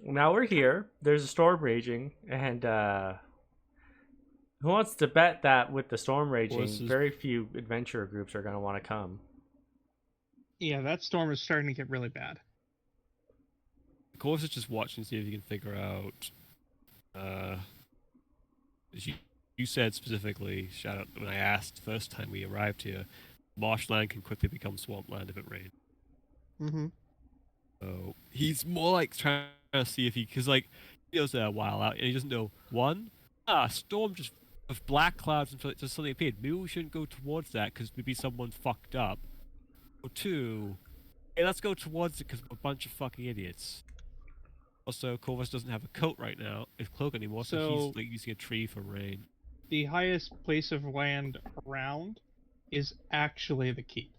now we're here. There's a storm raging, and who wants to bet that with the storm raging, Well, this is- very few adventurer groups are going to want to come. Yeah, that storm is starting to get really bad. Corvus is just watching to see if he can figure out. As you said specifically, shout out when I asked the first time we arrived here, marshland can quickly become swampland if it rains. Mm-hmm. So he's more like trying to see if because like he goes there a while out and he doesn't know storm just of black clouds and just suddenly appeared. Maybe we shouldn't go towards that because maybe someone fucked up. Or 2, hey, let's go towards it because we're a bunch of fucking idiots. Also, Corvus doesn't have a coat right now, his cloak anymore, so So- he's like using a tree for rain. The highest place of land around is actually the keep.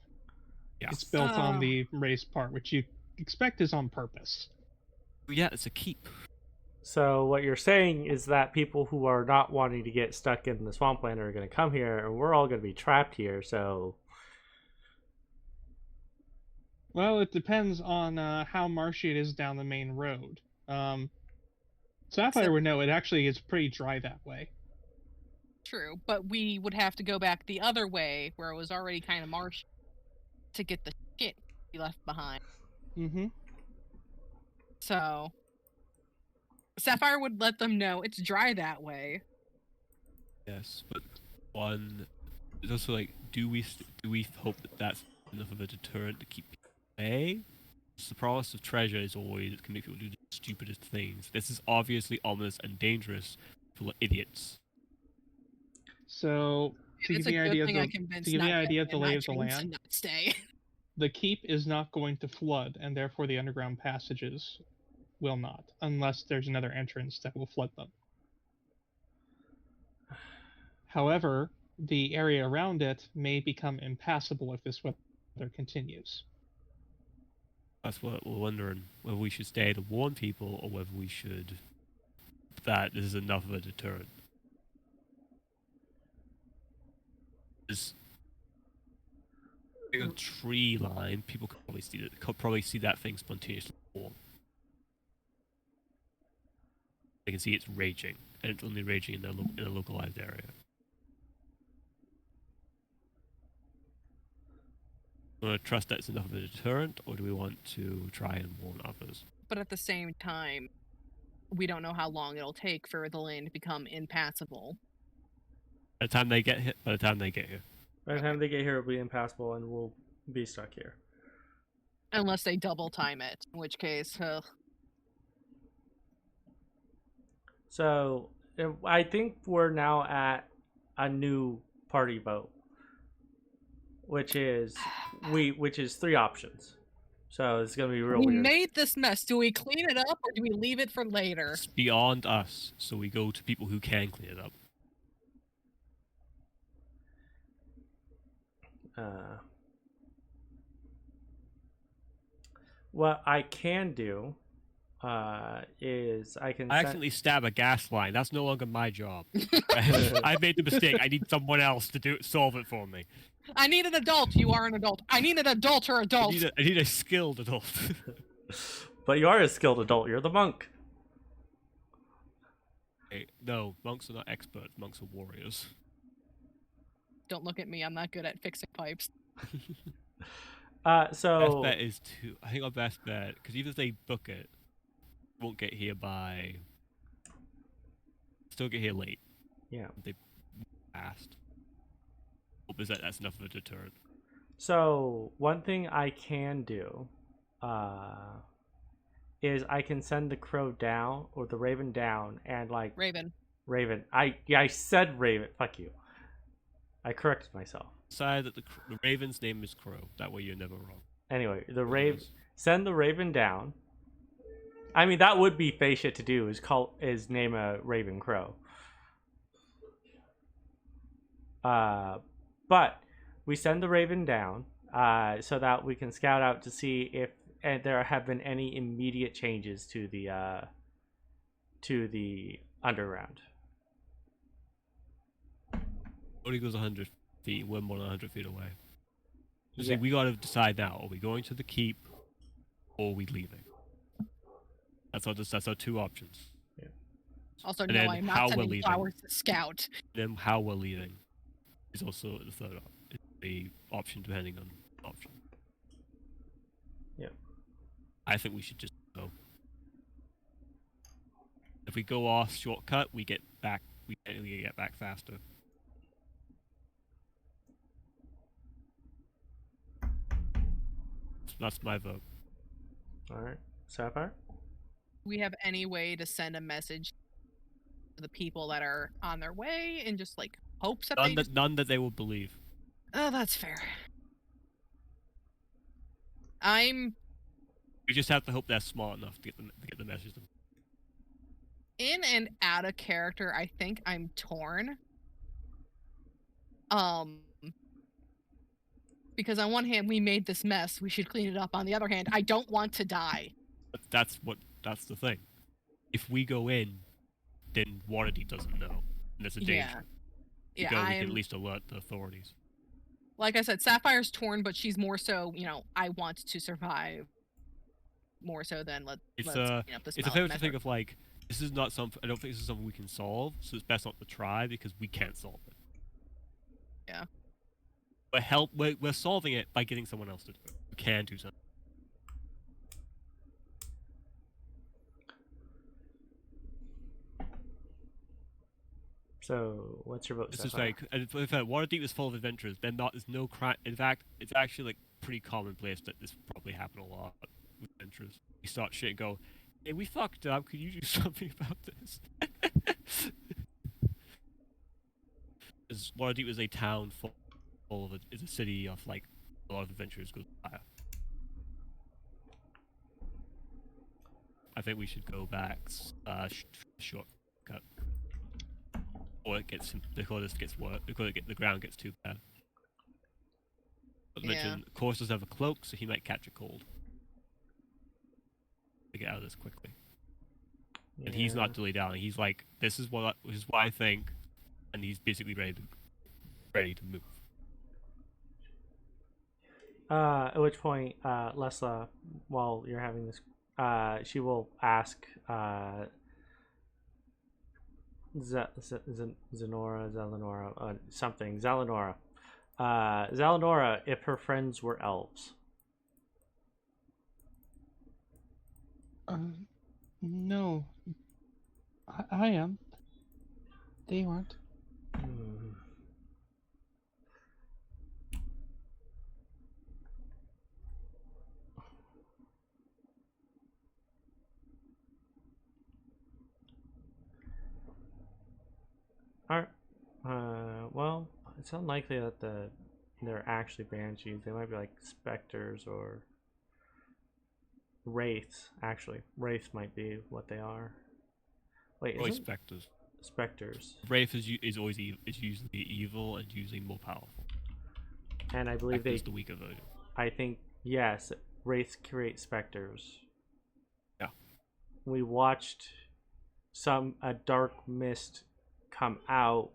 Yeah. It's built on Oh. the raised part, which you expect is on purpose. But yeah, it's a keep. So what you're saying is that people who are not wanting to get stuck in the swampland are going to come here, and we're all going to be trapped here. So Well, it depends on how marshy it is down the main road. Sapphire would know it actually is pretty dry that way. True, but we would have to go back the other way where it was already kind of marsh to get the shit we left behind. Mm-hmm. So Sapphire would let them know it's dry that way. Yes, but one, it's also like, do we hope that that's enough of a deterrent to keep people away? The promise of treasure is always it can make people do the stupidest things. This is obviously ominous and dangerous for idiots. So to It's give a you an good idea of thing I the convinced to give you not an idea to of the in lay my of the dreams to land, not stay. the keep is not going to flood, and therefore the underground passages will not, unless there's another entrance that will flood them. However, the area around it may become impassable if this weather continues. That's what we're wondering, whether we should stay to warn people or whether we should that this is enough of a deterrent. There's a tree line, people could probably see that thing spontaneously form. They can see it's raging, and it's only raging in a localized area. Do we want to trust that it's enough of a deterrent, or do we want to try and warn others? But at the same time, we don't know how long it'll take for the land to become impassable. By the time they get here. By the time they get here, it'll be impassable, and we'll be stuck here. Unless they double time it, in which case, So I think we're now at a new party vote, which is 3 options. So it's gonna be real we weird. made this mess. Do we clean it up or do we leave it for later? It's beyond us, so we go to people who can clean it up. What I can do is I can. I accidentally stab a gas line. That's no longer my job. I made the mistake. I need someone else to solve it for me. I need an adult. You are an adult. I need an adult or adult. I need a skilled adult. But you are a skilled adult. You're the monk. Hey, no, monks are not experts. Monks are warriors. Don't look at me. I'm not good at fixing pipes. So Best bet is to. I think our best bet, because even if they book it, won't get here by. Still get here late. Yeah. They fast. Hope is that's enough of a deterrent. So one thing I can do is I can send the crow down or the raven down and like Raven. I said raven. Fuck you. I corrected myself. Decide that the raven's name is Crow. That way you're never wrong. Anyway, send the raven down. I mean that would be face shit to do is name a raven crow. But we send the raven down so that we can scout out to see if there have been any immediate changes to the underground. Only goes 100 feet. We're more than 100 feet away. So Yeah. see, we gotta decide now. Are we going to the keep, or are we leaving? That's our 2 options. Yeah. Also, And no, then I'm how not we're sending leaving. flowers to scout. Then how we're leaving is also the third the option, depending on the option. Yeah. I think we should just go. If we go off shortcut, we get back. We get back faster. That's my vote. All right, Sapphire. Do we have any way to send a message to the people that are on their way and just like hopes that they just... None that they will believe. Oh, that's fair. We just have to hope they're smart enough to get the message. In and out of character. I think I'm torn. Because on one hand, we made this mess. We should clean it up. On the other hand, I don't want to die. That's the thing. If we go in, then Waterdeep doesn't know, and there's a danger. Yeah, we can at least alert the authorities. Like I said, Sapphire's torn, but she's more so, I want to survive more so than let's clean up this It's a favorite to think of like, this is not something. I don't think this is something we can solve, so it's best not to try because we can't solve it. Yeah. We're solving it by getting someone else to do it. We can do something. So, what's your vote, It's just Sapphire? like, and in fact, Waterdeep is full of adventures. There's no crime. In fact, it's actually like pretty commonplace that this probably happen a lot with adventures. You start shit and go, "Hey, we fucked up. Could you do something about this?" As Waterdeep is a town full of is a city of like a lot of adventurers go by. I think we should go back shortcut, or it gets because it gets worse because the ground gets too bad. But Yeah. mention, Corvus does have a cloak, so he might catch a cold. To get out of this quickly, and he's not dilly dallying. He's like, "This is what I think," and he's basically ready to move. At which point, Lessla, while you're having this, she will ask Zelenora, something. Zelenora, if her friends were elves. No. I am. They aren't. Hmm. Alright. Well, it's unlikely that they're actually banshees. They might be like specters or wraiths. Actually, wraiths might be what they are. Wait, Roy isn't Spectres. specters? Wraith is always is usually evil and usually more powerful. And I believe Spectre's the weaker version. I think yes, wraiths create specters. Yeah. We watched a dark mist come out,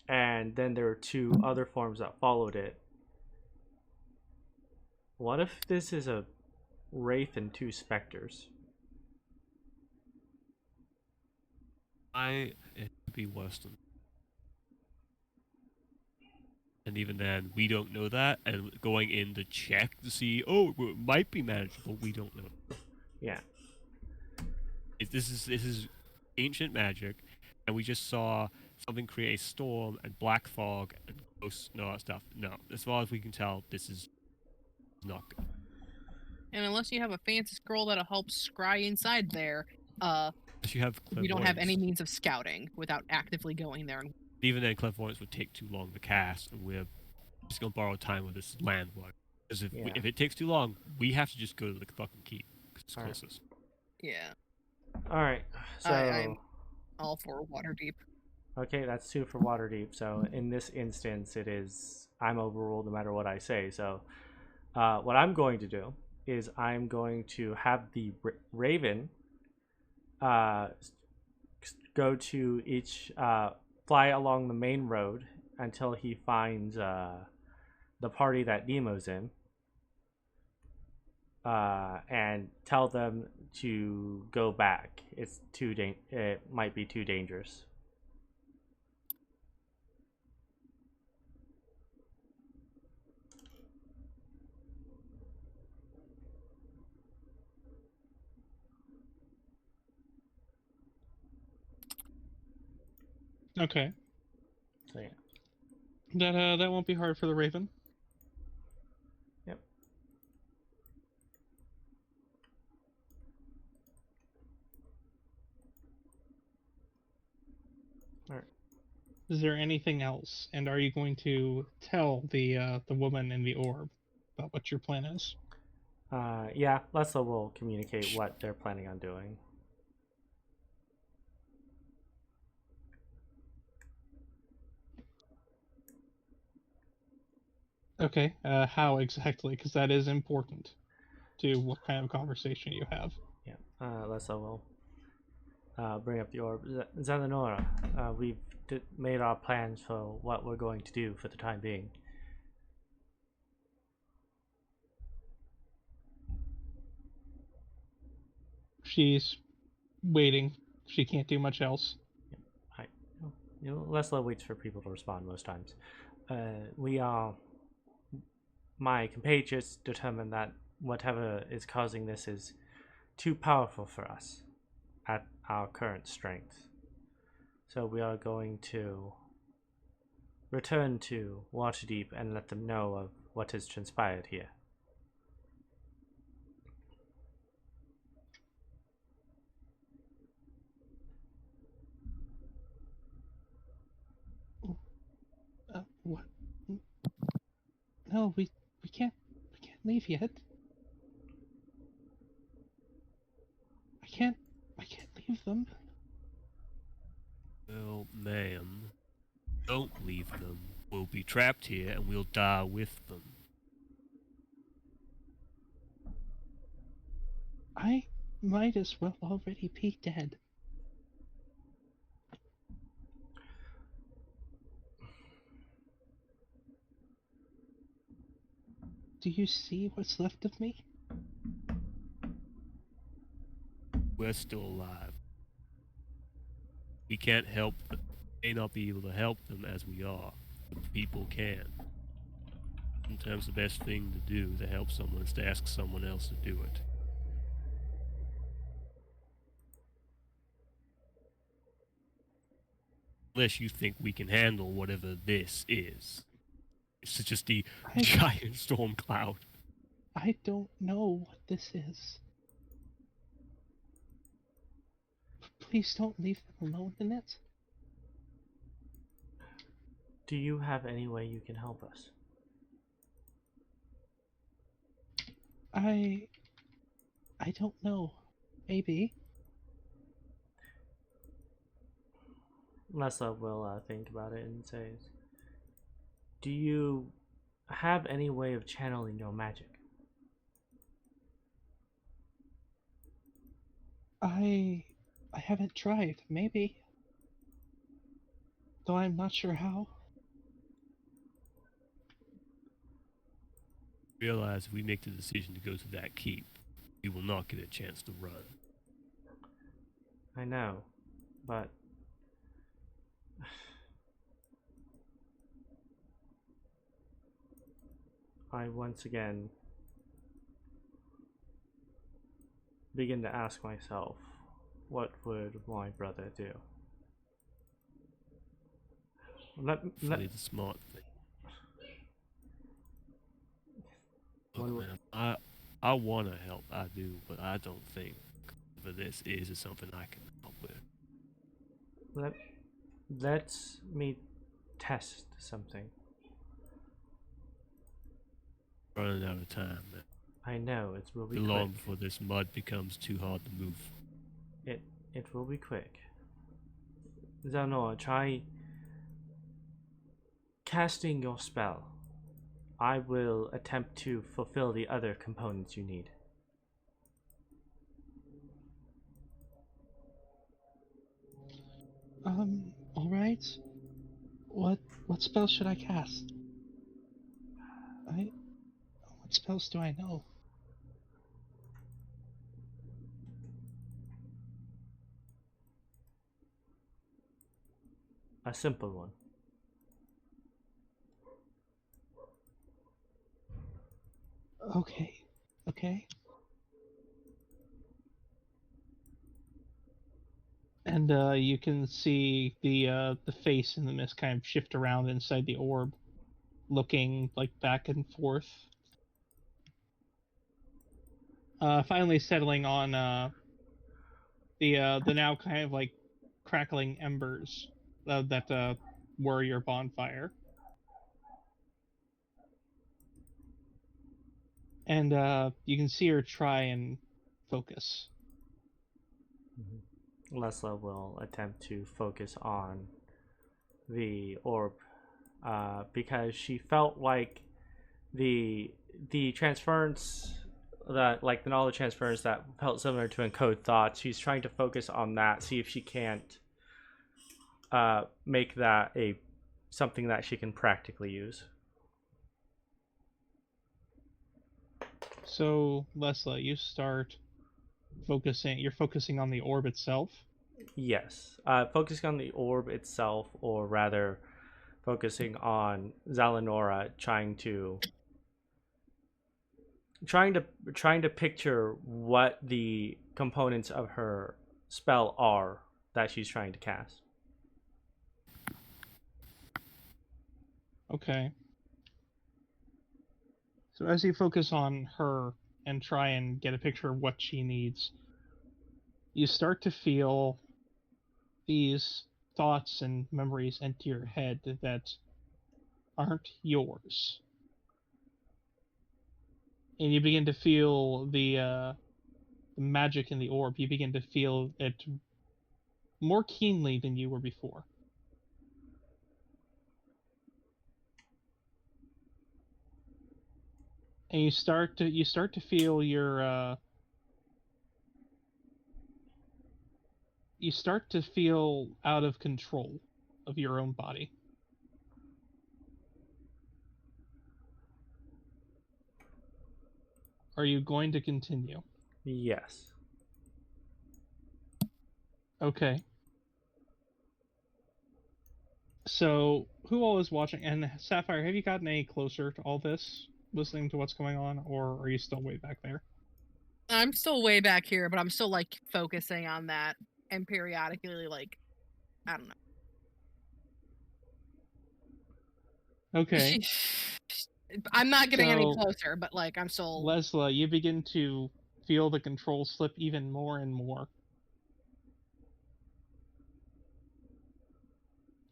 and then there were two other forms that followed it. What if this is a wraith and two specters? It would be worse than. And even then, we don't know that, and going in to check to see, it might be manageable, we don't know. Yeah. This is ancient magic, and we just saw something create a storm and black fog and ghosts and all that stuff. No, as far as we can tell, this is not good. And unless you have a fancy scroll that'll help scry inside there, Unless you have we don't have any clairvoyance. means of scouting without actively going there. Even then, clairvoyance would take too long to cast, and we're just gonna borrow time with this landmark. Because Yeah. if it takes too long, we have to just go to the fucking keep, because it's Alright. closest. Yeah, All right. So I'm all for Waterdeep. okay, that's 2 for Waterdeep. So in this instance, it is I'm overruled no matter what I say. So what I'm going to do is I'm going to have the Raven go to each fly along the main road until he finds the party that Nemo's in, and tell them to go back. It's it might be too dangerous. Okay. So yeah. That won't be hard for the Raven. Yep. All right. Is there anything else? And are you going to tell the woman in the orb about what your plan is? Yeah, Lessla will communicate what they're planning on doing. Okay. How exactly? Because that is important to what kind of conversation you have. Yeah, Lessla will bring up the orb. Zelenora, we've made our plans for what we're going to do for the time being. She's waiting. She can't do much else. Lessla waits for people to respond most times. My compatriots determined that whatever is causing this is too powerful for us at our current strength. So we are going to return to Waterdeep and let them know of what has transpired here. What? No, we can't leave yet. I can't leave them. Well, ma'am, don't leave them. We'll be trapped here and we'll die with them. I might as well already be dead. Do you see what's left of me? We're still alive. We can't help them. May not be able to help them as we are, but people can. Sometimes the best thing to do to help someone is to ask someone else to do it. Unless you think we can handle whatever this is. It's just a giant storm cloud. I don't know what this is. Please don't leave them alone in it. Do you have any way you can help us? I don't know. Maybe. Lessla will think about it and says, do you have any way of channeling your magic? I haven't tried. Maybe. Though I'm not sure how. Realize if we make the decision to go to that keep, we will not get a chance to run. I know, but I once again begin to ask myself, what would my brother do? Hopefully the smart thing. Look, man, I want to help, I do, but I don't think whatever this is something I can help with. Let me test something. Running out of time, man. I know, it will be Too long quick. before this mud becomes too hard to move. It will be quick. Zanor, try casting your spell. I will attempt to fulfill the other components you need. Alright. What spell should I cast? What spells do I know? A simple one. Okay. And you can see the face in the mist kind of shift around inside the orb, looking like back and forth. Finally settling on the now kind of like crackling embers that were your bonfire. And you can see her try and focus. Lessla will attempt to focus on the orb because she felt like the transference that like the knowledge transference that felt similar to encode thoughts. She's trying to focus on that, see if she can't make that something that she can practically use. So Lessla, you start focusing. You're focusing on the orb itself. Yes, focusing on the orb itself, or rather, focusing on Zalanora, trying to picture what the components of her spell are that she's trying to cast. Okay. So as you focus on her and try and get a picture of what she needs, you start to feel these thoughts and memories enter your head that aren't yours. And you begin to feel the magic in the orb. You begin to feel it more keenly than you were before. And you start to feel you start to feel out of control of your own body. Are you going to continue? Yes. Okay. So, who all is watching? And Sapphire, have you gotten any closer to all this, listening to what's going on, or are you still way back there? I'm still way back here, but I'm still like focusing on that and periodically like I don't know. Okay. I'm not getting any So, closer, but like I'm still Lessla, you begin to feel the control slip even more and more.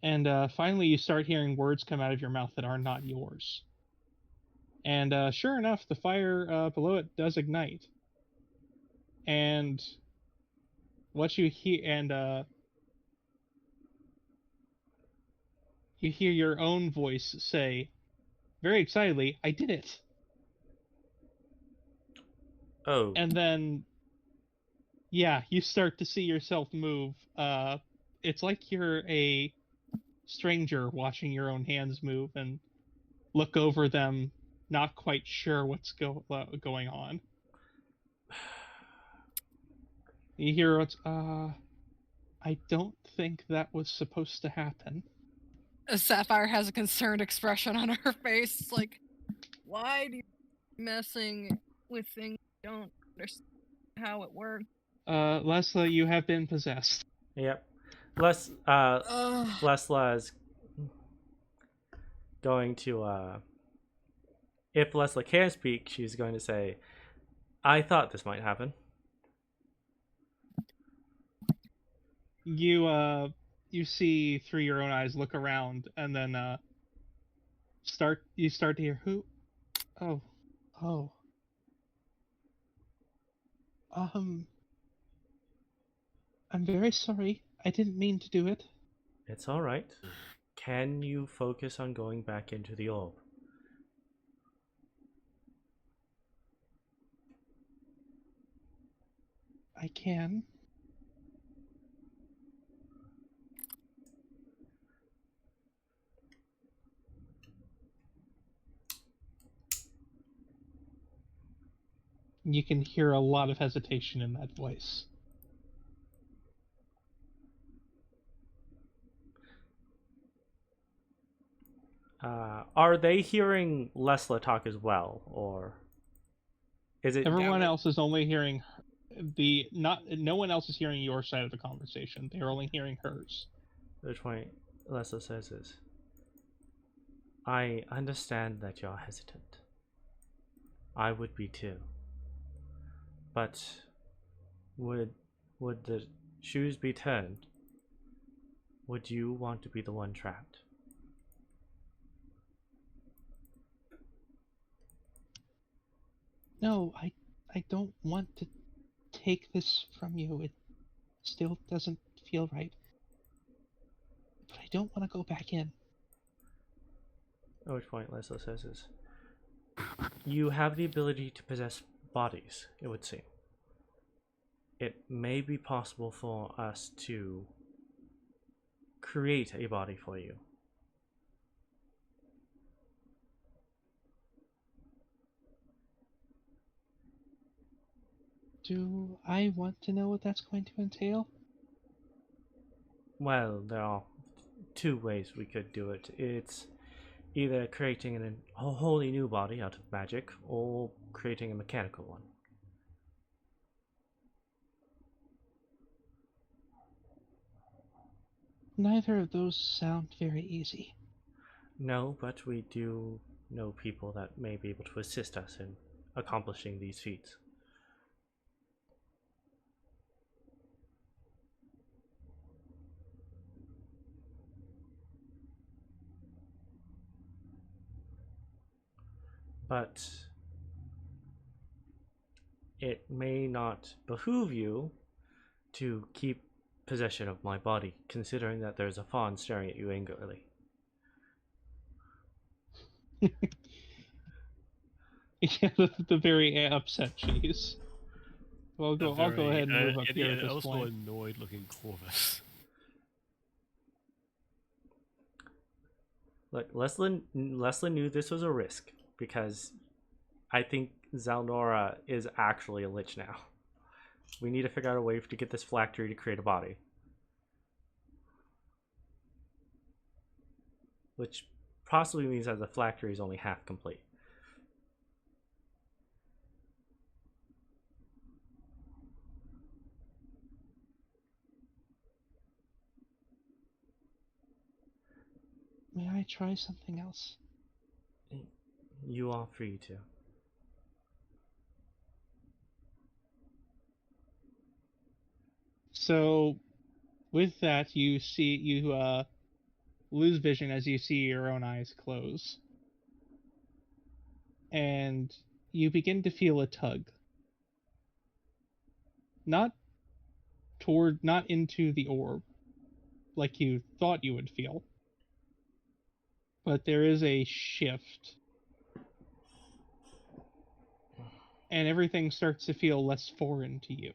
And finally, you start hearing words come out of your mouth that are not yours. And sure enough, the fire below it does ignite. And what you hear, and you hear your own voice say, very excitedly, "I did it!" Oh. And then, yeah, you start to see yourself move. It's like you're a stranger watching your own hands move and look over them, not quite sure what's going on. You hear what's, I don't think that was supposed to happen. Sapphire has a concerned expression on her face. It's like, why do you keep messing with things you don't understand how it works? Lessla, you have been possessed. Yep. Ugh. Lessla is going to if Lessla can speak, she's going to say, I thought this might happen. You see through your own eyes, look around, and then start to hear who? Oh, oh. I'm very sorry. I didn't mean to do it. It's alright. Can you focus on going back into the orb? I can. You can hear a lot of hesitation in that voice. Are they hearing Lessla talk as well, or is it Everyone else is only hearing no one else is hearing your side of the conversation. They're only hearing hers. which point Lessla says is, I understand that you're hesitant. I would be too. But would the shoes be turned? Would you want to be the one trapped? No, I don't want to take this from you. It still doesn't feel right. But I don't want to go back in. At which point Lessla says is, you have the ability to possess bodies, it would seem. It may be possible for us to create a body for you. Do I want to know what that's going to entail? Well, there are two ways we could do it. It's either creating a wholly new body out of magic, or creating a mechanical one. Neither of those sound very easy. No, but we do know people that may be able to assist us in accomplishing these feats. But it may not behoove you to keep possession of my body, considering that there's a faun staring at you angrily. Yeah, the very upset cheese. Well, I'll go ahead and move up here at this also point. annoyed looking Corvus. Look, Lessla knew this was a risk because I think Zalnora is actually a lich now. We need to figure out a way to get this phylactery to create a body. Which possibly means that the phylactery is only half complete. May I try something else? You are free to. So, with that, you lose vision as you see your own eyes close, and you begin to feel a tug. Not into the orb, like you thought you would feel, but there is a shift, and everything starts to feel less foreign to you.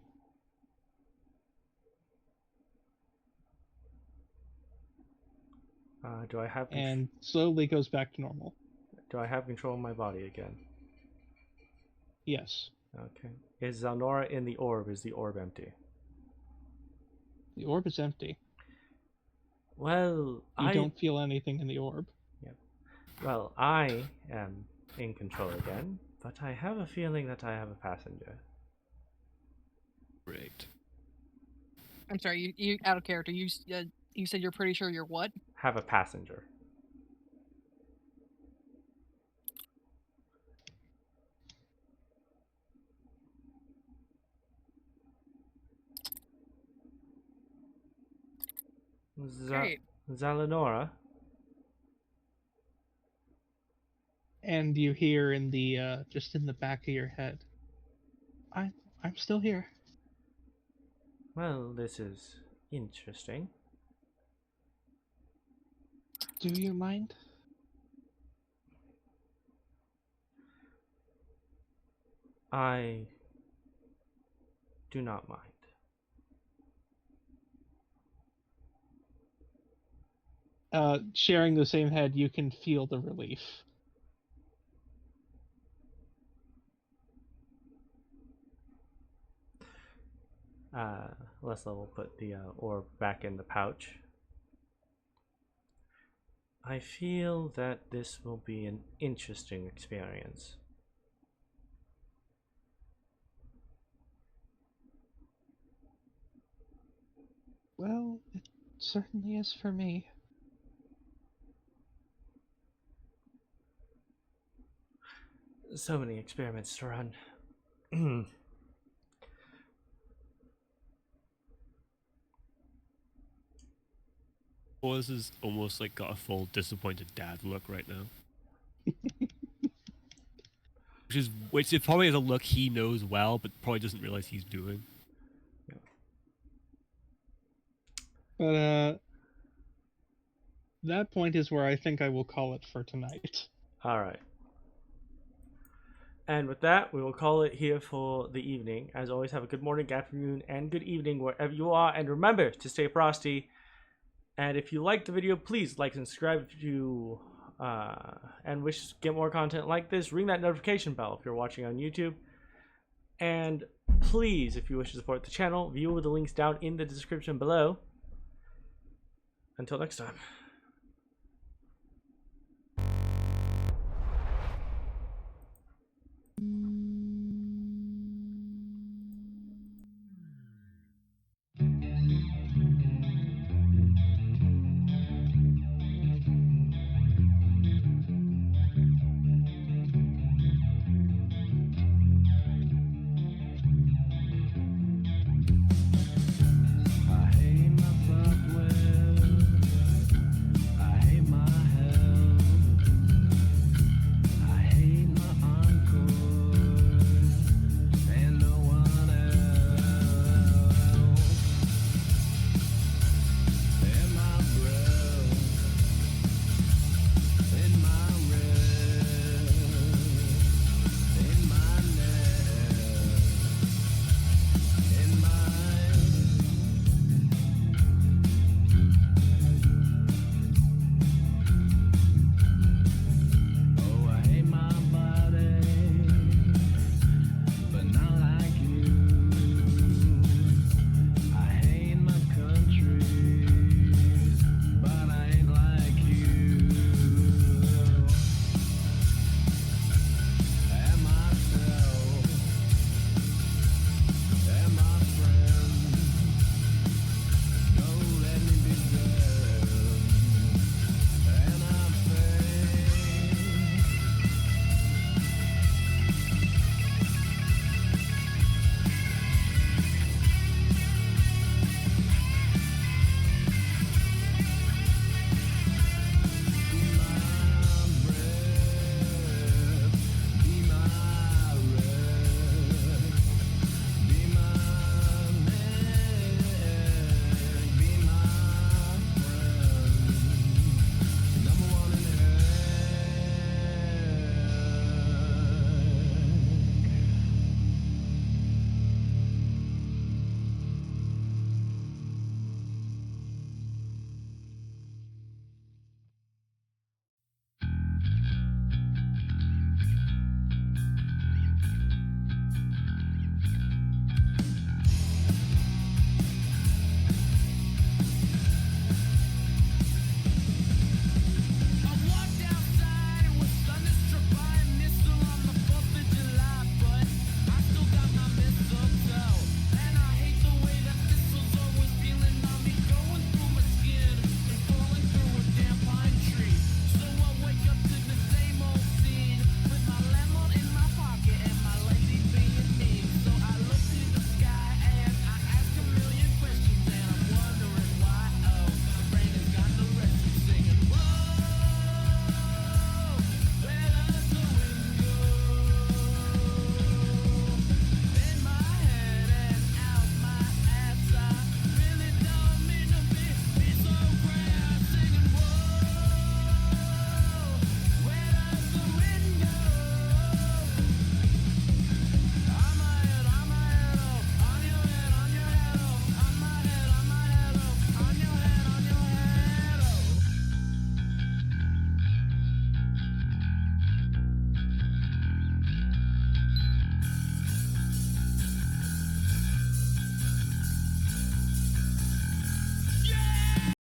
Do I have And slowly goes back to normal. do I have control of my body again? Yes. Okay. Is Zalnora in the orb? Is the orb empty? The orb is empty. Well, You don't feel anything in the orb. Well, I am in control again, but I have a feeling that I have a passenger. Great. I'm sorry, you out of character. You said you're pretty sure you're what? Have a passenger. Great. Zalanora? And you hear in the just in the back of your head, I'm still here. Well, this is interesting. Do you mind? I do not mind. Sharing the same head, you can feel the relief. Lessla will put the orb back in the pouch. I feel that this will be an interesting experience. Well, it certainly is for me. So many experiments to run. Corvus is almost like got a full disappointed dad look right now. Which is probably is a look he knows well, but probably doesn't realize he's doing. But that point is where I think I will call it for tonight. All right. And with that, we will call it here for the evening. As always, have a good morning, afternoon, and good evening wherever you are. And remember to stay frosty. And if you liked the video, please like and subscribe if you and wish to get more content like this. Ring that notification bell if you're watching on YouTube. And please, if you wish to support the channel, view the links down in the description below. Until next time.